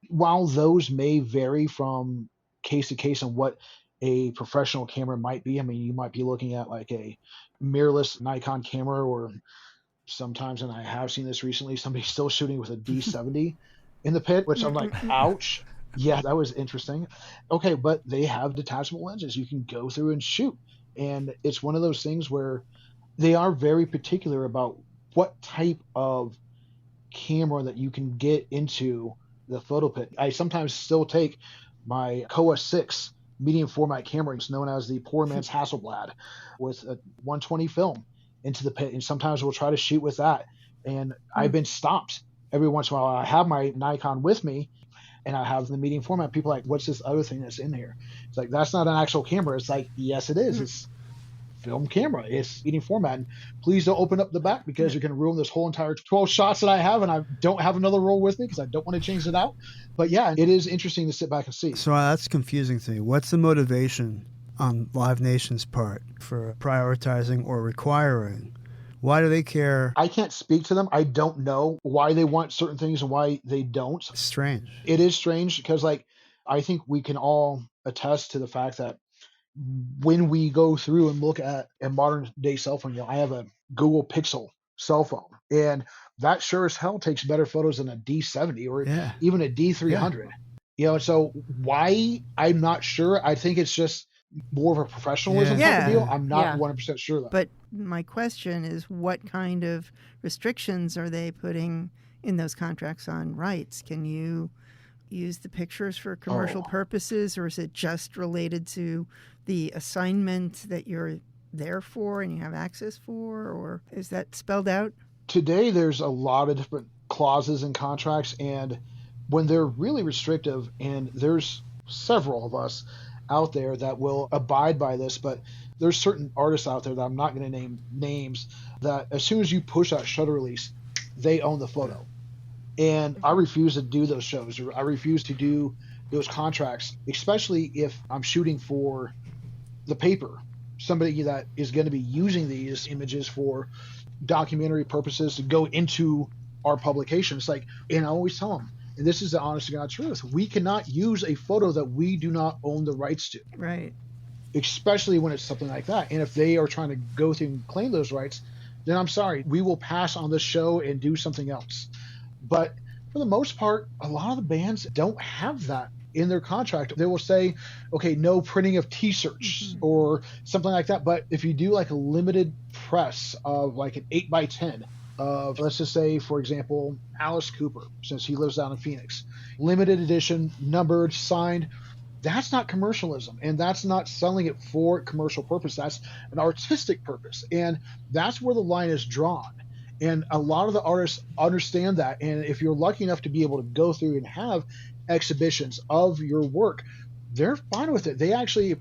Speaker 4: while those may vary from case to case on what a professional camera might be, I mean, you might be looking at like a mirrorless Nikon camera, or sometimes, and I have seen this recently, somebody's still shooting with a D70 in the pit, which I'm like, ouch. Yeah, that was interesting. Okay, but they have detachable lenses. You can go through and shoot. And it's one of those things where they are very particular about what type of camera that you can get into the photo pit. I sometimes still take my Kowa 6 medium format camera, it's known as the poor man's Hasselblad, with a 120 film into the pit. And sometimes we'll try to shoot with that. And I've been stopped every once in a while. I have my Nikon with me and I have the medium format. People are like, what's this other thing that's in here? It's like, that's not an actual camera. It's like, yes, it is. It's film camera. It's medium format. And please don't open up the back because you're going to ruin this whole entire 12 shots that I have. And I don't have another roll with me because I don't want to change it out. But yeah, it is interesting to sit back and see.
Speaker 1: So that's confusing to me. What's the motivation on Live Nation's part for prioritizing or requiring? Why do they care?
Speaker 4: I can't speak to them. I don't know why they want certain things and why they don't.
Speaker 1: It's strange.
Speaker 4: It is strange because, like, I think we can all attest to the fact that when we go through and look at a modern day cell phone, I have a Google Pixel cell phone, and that sure as hell takes better photos than a D70 or even a D300. So why? I'm not sure. I think it's just more of a professionalism type of deal. I'm not 100% sure though.
Speaker 3: But my question is, what kind of restrictions are they putting in those contracts on rights? Can you use the pictures for commercial purposes, or is it just related to the assignment that you're there for and you have access for, or is that spelled out?
Speaker 4: Today, there's a lot of different clauses in contracts, and when they're really restrictive, and there's several of us out there that will abide by this, but there's certain artists out there that I'm not going to name names, that as soon as you push that shutter release, they own the photo. And I refuse to do those shows, or I refuse to do those contracts, especially if I'm shooting for the paper, somebody that is going to be using these images for documentary purposes to go into our publication. It's like, and I always tell them, and this is the honest to God truth, we cannot use a photo that we do not own the rights to.
Speaker 3: Right.
Speaker 4: Especially when it's something like that. And if they are trying to go through and claim those rights, then I'm sorry, we will pass on this show and do something else. But for the most part, a lot of the bands don't have that in their contract. They will say, okay, no printing of t-shirts or something like that. But if you do like a limited press of like an 8x10 of, let's just say, for example, Alice Cooper, since he lives down in Phoenix, limited edition, numbered, signed, that's not commercialism, and that's not selling it for commercial purpose. That's an artistic purpose, and that's where the line is drawn. And a lot of the artists understand that, and if you're lucky enough to be able to go through and have exhibitions of your work, they're fine with it. They actually,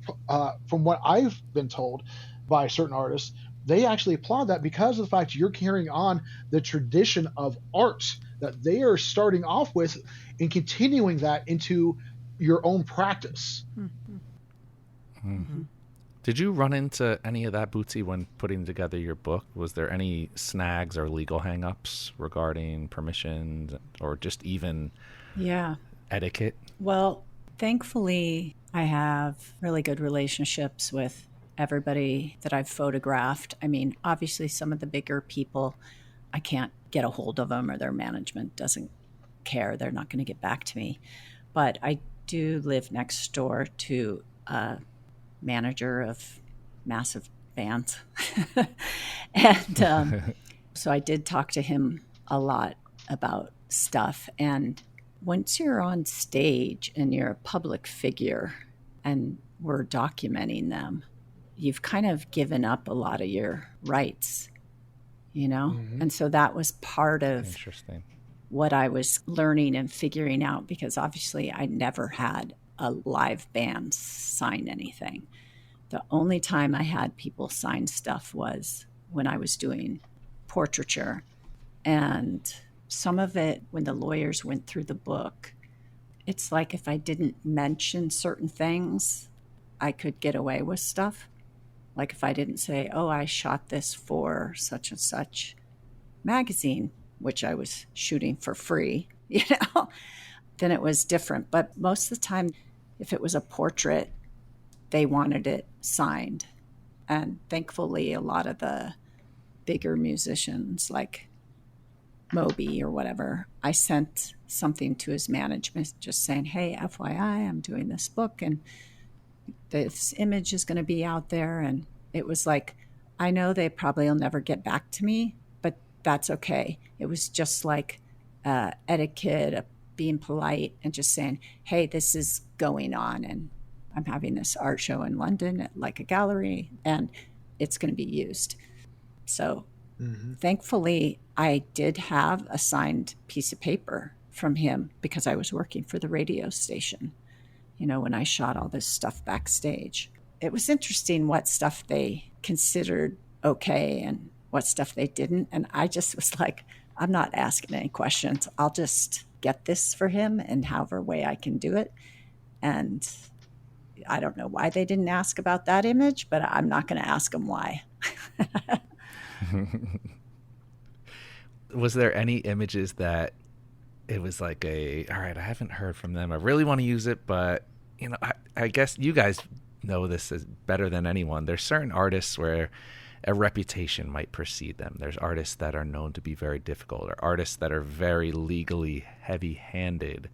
Speaker 4: from what I've been told by certain artists, they actually applaud that because of the fact you're carrying on the tradition of art that they are starting off with and continuing that into your own practice.
Speaker 2: Did you run into any of that, Bootsy, when putting together your book? Was there any snags or legal hang-ups regarding permissions or just even etiquette?
Speaker 5: Well, thankfully, I have really good relationships with everybody that I've photographed. I mean, obviously, some of the bigger people, I can't get a hold of them, or their management doesn't care. They're not going to get back to me. But I do live next door to a manager of massive bands. And so I did talk to him a lot about stuff. And once you're on stage and you're a public figure and we're documenting them, you've kind of given up a lot of your rights, And so that was part of what I was learning and figuring out, because obviously I never had a live band sign anything. The only time I had people sign stuff was when I was doing portraiture. And some of it, when the lawyers went through the book, it's like if I didn't mention certain things, I could get away with stuff. Like if I didn't say, oh, I shot this for such and such magazine, which I was shooting for free, then it was different. But most of the time, if it was a portrait, they wanted it signed. And thankfully, a lot of the bigger musicians like Moby or whatever, I sent something to his management just saying, hey, FYI, I'm doing this book and this image is going to be out there. And it was like, I know they probably will never get back to me, but that's okay. It was just like etiquette, being polite and just saying, hey, this is going on and I'm having this art show in London at like a gallery and it's going to be used. So thankfully, I did have a signed piece of paper from him because I was working for the radio station, when I shot all this stuff backstage. It was interesting what stuff they considered okay and what stuff they didn't. And I just was like, I'm not asking any questions. I'll just get this for him in however way I can do it. And I don't know why they didn't ask about that image, but I'm not going to ask them why.
Speaker 2: Was there any images that it was like all right, I haven't heard from them, I really want to use it, but I guess you guys know this as better than anyone. There's certain artists where a reputation might precede them. There's artists that are known to be very difficult, or artists that are very legally heavy-handed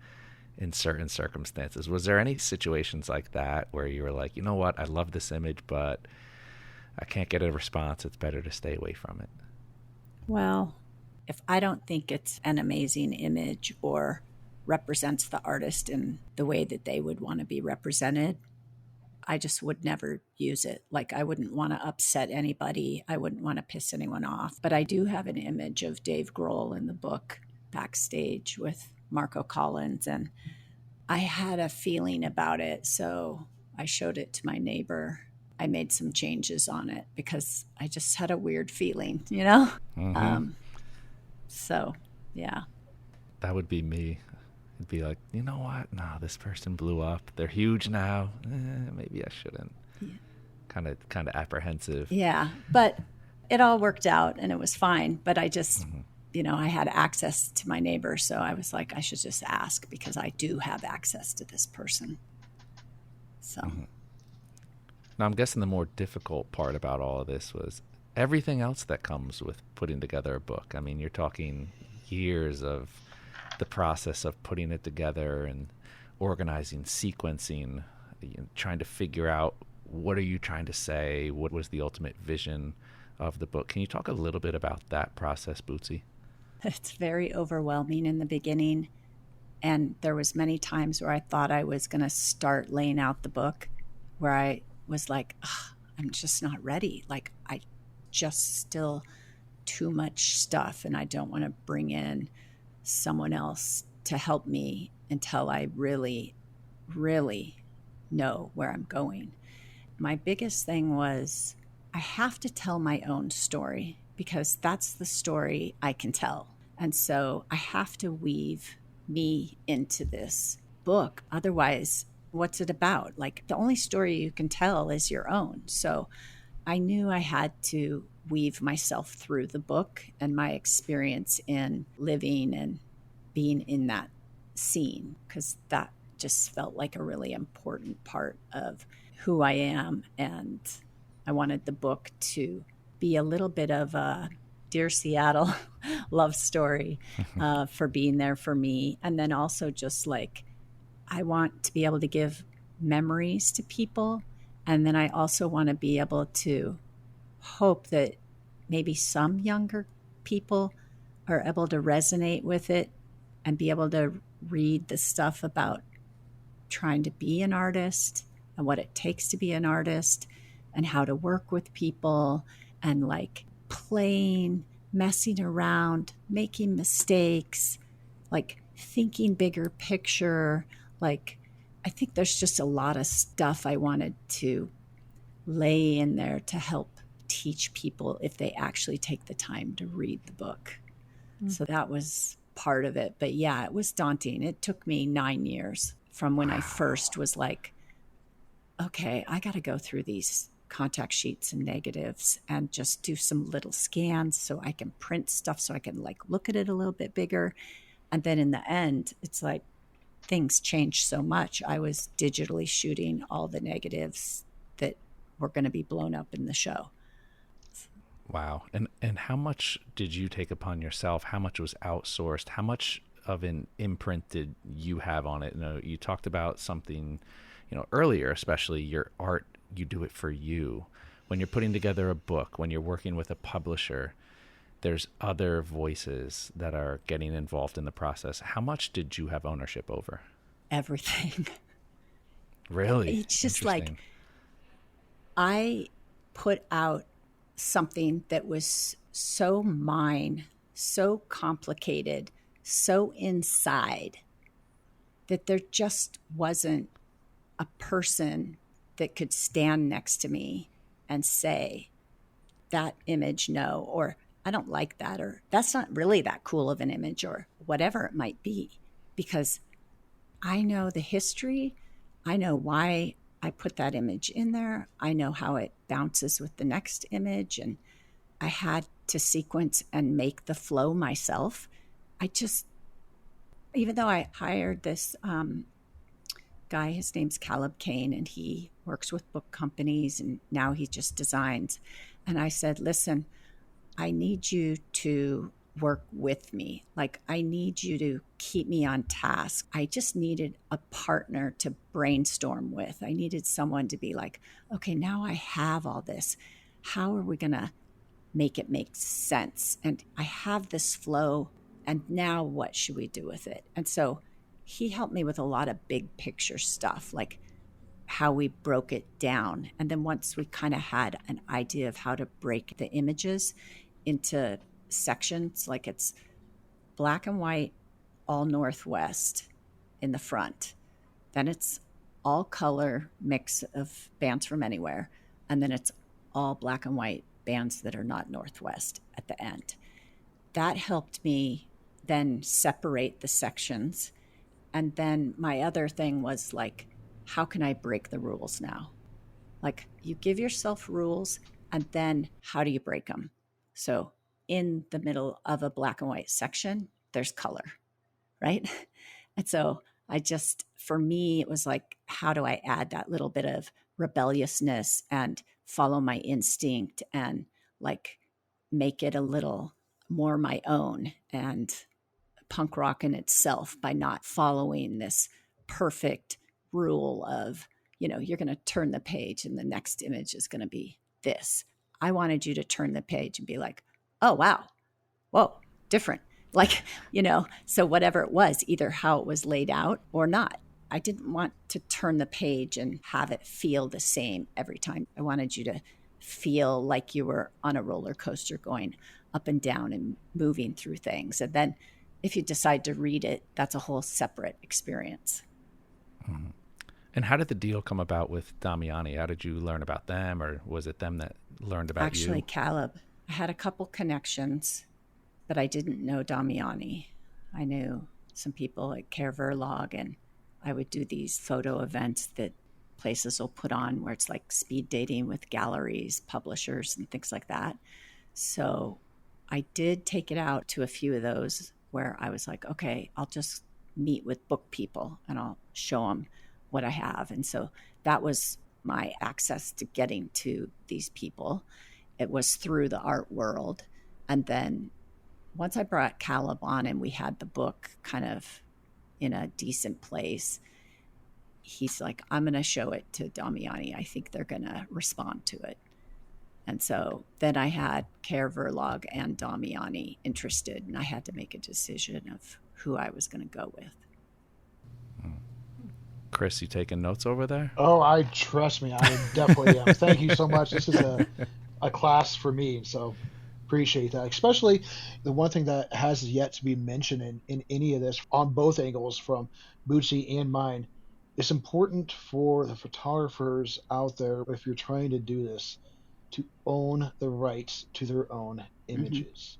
Speaker 2: in certain circumstances. Was there any situations like that where you were like, you know what, I love this image, but I can't get a response, it's better to stay away from it?
Speaker 5: Well, if I don't think it's an amazing image or represents the artist in the way that they would want to be represented, I just would never use it. Like I wouldn't want to upset anybody. I wouldn't want to piss anyone off. But I do have an image of Dave Grohl in the book backstage with Marco Collins, and I had a feeling about it. So I showed it to my neighbor. I made some changes on it because I just had a weird feeling, So, yeah. That
Speaker 2: would be me. It'd be like, you know what? No, this person blew up. They're huge now. Maybe I shouldn't. Yeah. Kind of apprehensive.
Speaker 5: Yeah, but it all worked out and it was fine. But I just, I had access to my neighbor. So I was like, I should just ask because I do have access to this person. So.
Speaker 2: Now, I'm guessing the more difficult part about all of this was everything else that comes with putting together a book. I mean, you're talking years of the process of putting it together and organizing, sequencing, trying to figure out what are you trying to say, what was the ultimate vision of the book. Can you talk a little bit about that process, Bootsy?
Speaker 5: It's very overwhelming in the beginning. And there was many times where I thought I was going to start laying out the book where I was like, I'm just not ready. Like I just still too much stuff and I don't want to bring in someone else to help me until I really, really know where I'm going. My biggest thing was I have to tell my own story because that's the story I can tell. And so I have to weave me into this book. Otherwise, what's it about? Like the only story you can tell is your own. So I knew I had to weave myself through the book and my experience in living and being in that scene, because that just felt like a really important part of who I am. And I wanted the book to be a little bit of a Dear Seattle love story for being there for me. And then also just like, I want to be able to give memories to people. And then I also want to be able to hope that maybe some younger people are able to resonate with it and be able to read the stuff about trying to be an artist and what it takes to be an artist and how to work with people and like playing, messing around, making mistakes, like thinking bigger picture. Like, I think there's just a lot of stuff I wanted to lay in there to help teach people if they actually take the time to read the book. So that was part of it. But yeah, it was daunting. It took me 9 years from when I first was like, okay, I got to go through these contact sheets and negatives and just do some little scans so I can print stuff so I can like look at it a little bit bigger. And then in the end, it's like things changed so much. I was digitally shooting all the negatives that were going to be blown up in the show.
Speaker 2: Wow. And how much did you take upon yourself? How much was outsourced? How much of an imprint did you have on it? You talked about something, earlier, especially your art, you do it for you. When you're putting together a book, when you're working with a publisher, there's other voices that are getting involved in the process. How much did you have ownership over?
Speaker 5: Everything.
Speaker 2: Really?
Speaker 5: It's just like, I put out something that was so mine, so complicated, so inside, that there just wasn't a person that could stand next to me and say, that image, no, or I don't like that, or that's not really that cool of an image, or whatever it might be, because I know the history. I know why I put that image in there. I know how it bounces with the next image, and I had to sequence and make the flow myself. Even though I hired this guy, his name's Caleb Kane, and he works with book companies, and now he just designs. And I said, listen, I need you to work with me. Like, I need you to keep me on task. I just needed a partner to brainstorm with. I needed someone to be like, okay, now I have all this. How are we going to make it make sense? And I have this flow, and now what should we do with it? And so he helped me with a lot of big picture stuff, like how we broke it down. And then once we kind of had an idea of how to break the images into sections, like it's black and white, all Northwest in the front. Then it's all color mix of bands from anywhere. And then it's all black and white bands that are not Northwest at the end. That helped me then separate the sections. And then my other thing was like, how can I break the rules now? Like, you give yourself rules, and then how do you break them? So in the middle of a black and white section, there's color, right? And so for me, it was like, how do I add that little bit of rebelliousness and follow my instinct and like make it a little more my own and punk rock in itself by not following this perfect rule of, you're going to turn the page and the next image is going to be this. I wanted you to turn the page and be like, oh, wow, whoa, different. Like, so whatever it was, either how it was laid out or not. I didn't want to turn the page and have it feel the same every time. I wanted you to feel like you were on a roller coaster going up and down and moving through things. And then if you decide to read it, that's a whole separate experience.
Speaker 2: Mm-hmm. And how did the deal come about with Damiani? How did you learn about them, or was it them that learned about you?
Speaker 5: Actually, Caleb. I had a couple connections, but I didn't know Damiani. I knew some people at Care Verlag, and I would do these photo events that places will put on where it's like speed dating with galleries, publishers, and things like that. So I did take it out to a few of those where I was like, okay, I'll just meet with book people and I'll show them what I have. And so that was my access to getting to these people. It was through the art world. And then once I brought Caleb on and we had the book kind of in a decent place, he's like, I'm going to show it to Damiani. I think they're going to respond to it. And so then I had Care Verlag and Damiani interested, and I had to make a decision of who I was going to go with.
Speaker 2: Chris, you taking notes over there?
Speaker 4: Oh, trust me, I definitely am. Thank you so much. This is a class for me, so appreciate that. Especially the one thing that has yet to be mentioned in any of this on both angles from Bootsy and mine It's important for the photographers out there, if you're trying to do this, to own the rights to their own images,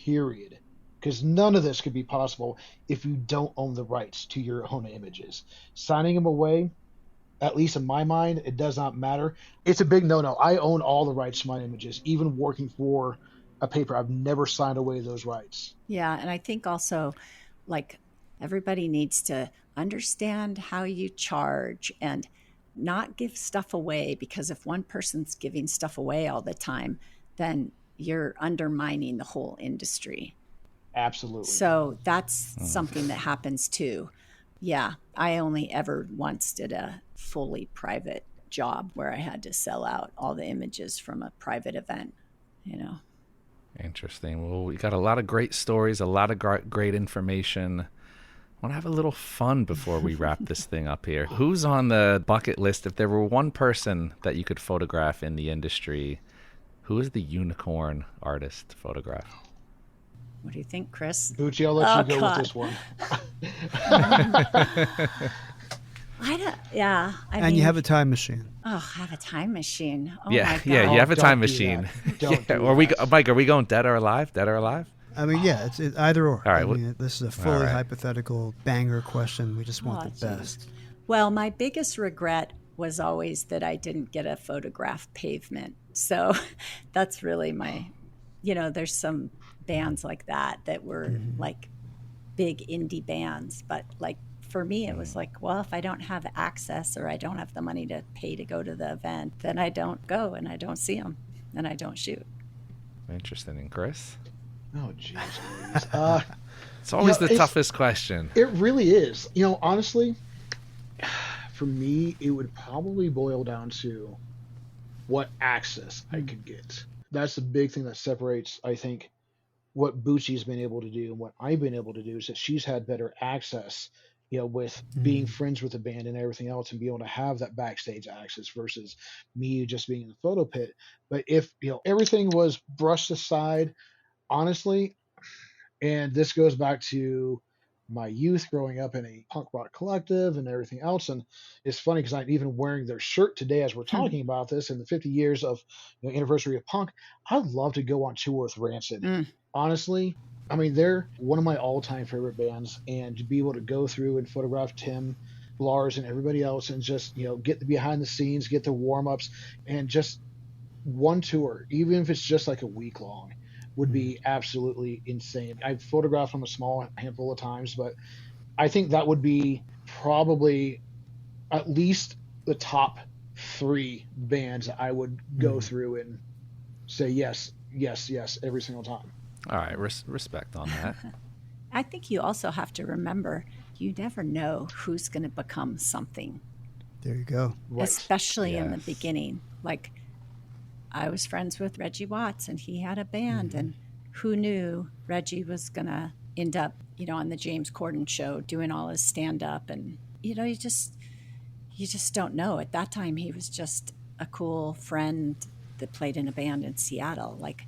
Speaker 4: period. Because none of this could be possible if you don't own the rights to your own images. Signing them away, at least in my mind, it does not matter. It's a big no-no. I own all the rights to my images, even working for a paper. I've never signed away those rights.
Speaker 5: Yeah, and I think also, like, everybody needs to understand how you charge and not give stuff away, because if one person's giving stuff away all the time, then you're undermining the whole industry.
Speaker 4: Absolutely.
Speaker 5: So that's something that happens too. Yeah, I only ever once did a fully private job where I had to sell out all the images from a private event, you know.
Speaker 2: Interesting. Well, we got a lot of great stories, a lot of great information. I want to have a little fun before we wrap this thing up here. Who's on the bucket list? If there were one person that you could photograph in the industry, who is the unicorn artist to photograph?
Speaker 5: What do you think, Chris?
Speaker 4: Bootsy, I'll let you go with this one.
Speaker 3: I mean,
Speaker 6: you have a time machine.
Speaker 5: Oh, have a time machine. Oh,
Speaker 2: yeah,
Speaker 5: my God.
Speaker 2: yeah, you have a
Speaker 4: Don't
Speaker 2: time
Speaker 4: do
Speaker 2: machine.
Speaker 4: that. Don't
Speaker 2: Or Mike, are we going dead or alive? Dead or alive?
Speaker 6: I mean, yeah, it's either or.
Speaker 2: All right,
Speaker 6: I mean, this is a fully hypothetical banger question. We just want the best.
Speaker 5: Well, my biggest regret was always that I didn't get a photograph pavement. So that's really my, there's some bands like that were like big indie bands. But like for me, it was like, well, if I don't have access or I don't have the money to pay to go to the event, then I don't go and I don't see them and I don't shoot.
Speaker 2: Interesting. And Chris?
Speaker 4: Oh, jeez.
Speaker 2: It's always the toughest question.
Speaker 4: It really is. Honestly, for me, it would probably boil down to what access I could get. That's the big thing that separates, I think, what Bootsy's been able to do and what I've been able to do is that she's had better access, with being friends with the band and everything else and be able to have that backstage access versus me just being in the photo pit. But if, everything was brushed aside, honestly, and this goes back to my youth growing up in a punk rock collective and everything else. And it's funny because I'm even wearing their shirt today as we're talking about this in the 50 years of anniversary of punk. I'd love to go on tour with Rancid. Honestly, I mean, they're one of my all-time favorite bands, and to be able to go through and photograph Tim, Lars, and everybody else and just, get the behind the scenes, get the warm-ups, and just one tour, even if it's just like a week long, would be absolutely insane. I've photographed them a small handful of times, but I think that would be probably at least the top 3 bands I would go through and say yes every single time.
Speaker 2: All right, respect on that.
Speaker 5: I think you also have to remember, you never know who's going to become something.
Speaker 6: There you go.
Speaker 4: Right.
Speaker 5: Especially in the beginning. Like, I was friends with Reggie Watts, and he had a band, and who knew Reggie was going to end up, on the James Corden show doing all his stand-up, and, you just don't know. At that time, he was just a cool friend that played in a band in Seattle. Like,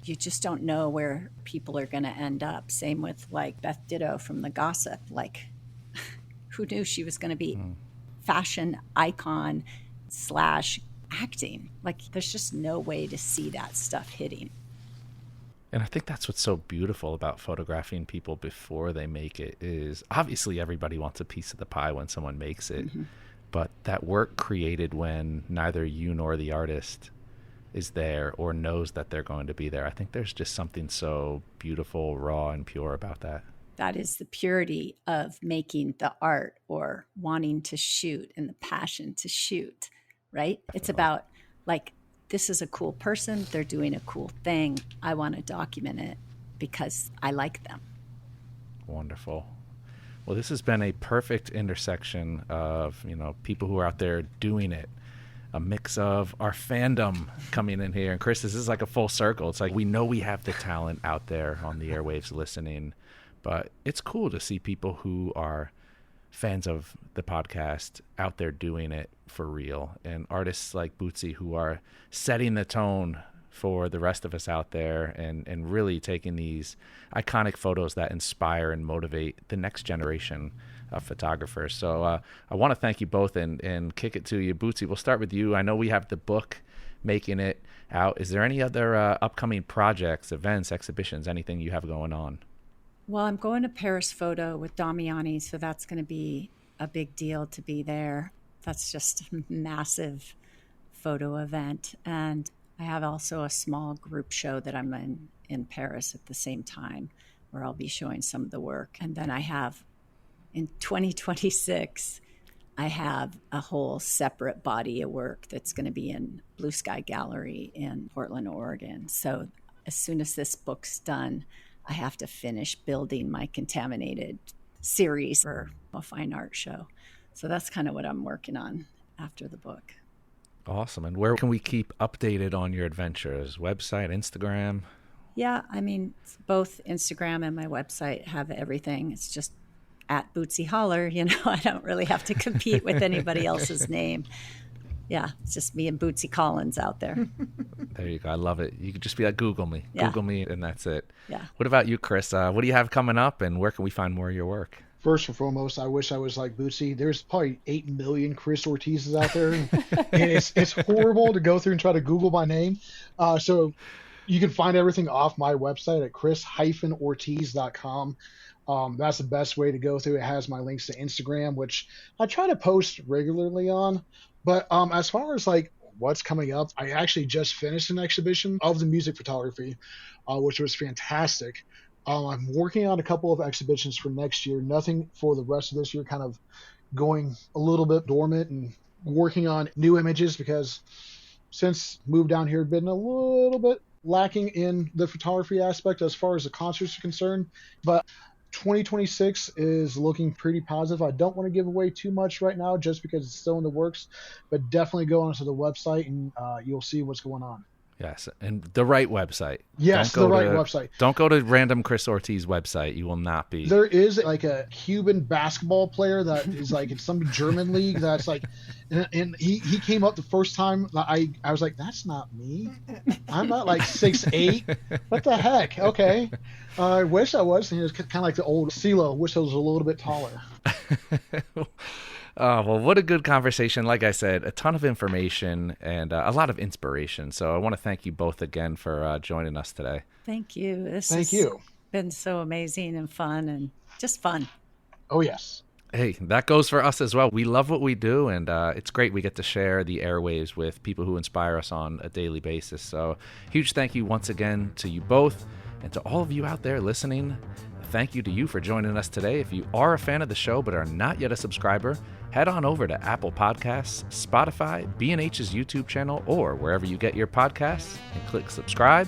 Speaker 5: you just don't know where people are going to end up. Same with, like, Beth Ditto from The Gossip. Like, who knew she was going to be fashion icon / acting? Like, there's just no way to see that stuff hitting.
Speaker 2: And I think that's what's so beautiful about photographing people before they make it is obviously everybody wants a piece of the pie when someone makes it, but that work created when neither you nor the artist is there or knows that they're going to be there. I think there's just something so beautiful, raw, and pure about that.
Speaker 5: That is the purity of making the art or wanting to shoot and the passion to shoot, right? Definitely. It's about, like, this is a cool person. They're doing a cool thing. I want to document it because I like them.
Speaker 2: Wonderful. Well, this has been a perfect intersection of, people who are out there doing it. A mix of our fandom coming in here. And Chris, this is like a full circle. It's like we know we have the talent out there on the airwaves listening, but it's cool to see people who are fans of the podcast out there doing it for real. And artists like Bootsy who are setting the tone for the rest of us out there, and really taking these iconic photos that inspire and motivate the next generation of photographers. So I want to thank you both and kick it to you. Bootsy, we'll start with you. I know we have the book making it out. Is there any other upcoming projects, events, exhibitions, anything you have going on?
Speaker 5: Well, I'm going to Paris Photo with Damiani, so that's going to be a big deal to be there. That's just a massive photo event. And I have also a small group show that I'm in Paris at the same time, where I'll be showing some of the work. And then I have, in 2026, I have a whole separate body of work that's going to be in Blue Sky Gallery in Portland, Oregon. So as soon as this book's done, I have to finish building my contaminated series for a fine art show. So that's kind of what I'm working on after the book.
Speaker 2: Awesome. And where can we keep updated on your adventures? Website, Instagram?
Speaker 5: Yeah, I mean, both Instagram and my website have everything. It's just at Bootsy Holler. I don't really have to compete with anybody else's name. Yeah, it's just me and Bootsy Collins out there.
Speaker 2: There you go. I love it. You could just be like, Google me.
Speaker 5: Yeah.
Speaker 2: Google me, and that's it.
Speaker 5: Yeah.
Speaker 2: What about you, Chris? What do you have coming up, and where can we find more of your work?
Speaker 4: First and foremost, I wish I was like Bootsy. There's probably 8 million Chris Ortizes out there, and it's horrible to go through and try to Google my name. So you can find everything off my website at chris-ortiz.com. That's the best way to go through. It has my links to Instagram, which I try to post regularly on. But as far as like what's coming up, I actually just finished an exhibition of the music photography, which was fantastic. I'm working on a couple of exhibitions for next year. Nothing for the rest of this year, kind of going a little bit dormant and working on new images because since moved down here, been a little bit lacking in the photography aspect as far as the concerts are concerned. But 2026 is looking pretty positive. I don't want to give away too much right now just because it's still in the works, but definitely go onto the website and you'll see what's going on.
Speaker 2: Yes, and the right website.
Speaker 4: Yes, the right website.
Speaker 2: Don't go to random Chris Ortiz website. You will not be.
Speaker 4: There is like a Cuban basketball player that is like in some German league that's like, and he came up the first time. I was like, that's not me. I'm not like 6'8". What the heck? Okay. I wish I was. And he was kind of like the old CeeLo. Wish I was a little bit taller.
Speaker 2: Oh, well, what a good conversation. Like I said, a ton of information and a lot of inspiration. So I want to thank you both again for joining us today.
Speaker 5: Thank you.
Speaker 4: Thank you.
Speaker 5: Been so amazing and fun and just fun.
Speaker 4: Oh, yes.
Speaker 2: Hey, that goes for us as well. We love what we do, and it's great we get to share the airwaves with people who inspire us on a daily basis. So huge thank you once again to you both and to all of you out there listening. Thank you to you for joining us today. If you are a fan of the show but are not yet a subscriber, head on over to Apple Podcasts, Spotify, B&H's YouTube channel, or wherever you get your podcasts and click subscribe.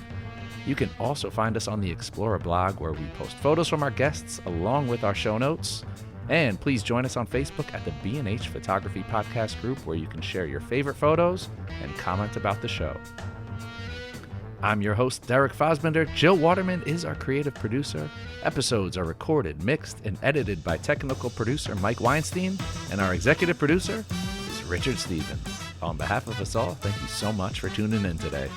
Speaker 2: You can also find us on the Explorer blog where we post photos from our guests along with our show notes. And please join us on Facebook at the B&H Photography Podcast group where you can share your favorite photos and comment about the show. I'm your host, Derek Fosbender. Jill Waterman is our creative producer. Episodes are recorded, mixed, and edited by technical producer Mike Weinstein, and our executive producer is Richard Stevens. On behalf of us all, thank you so much for tuning in today.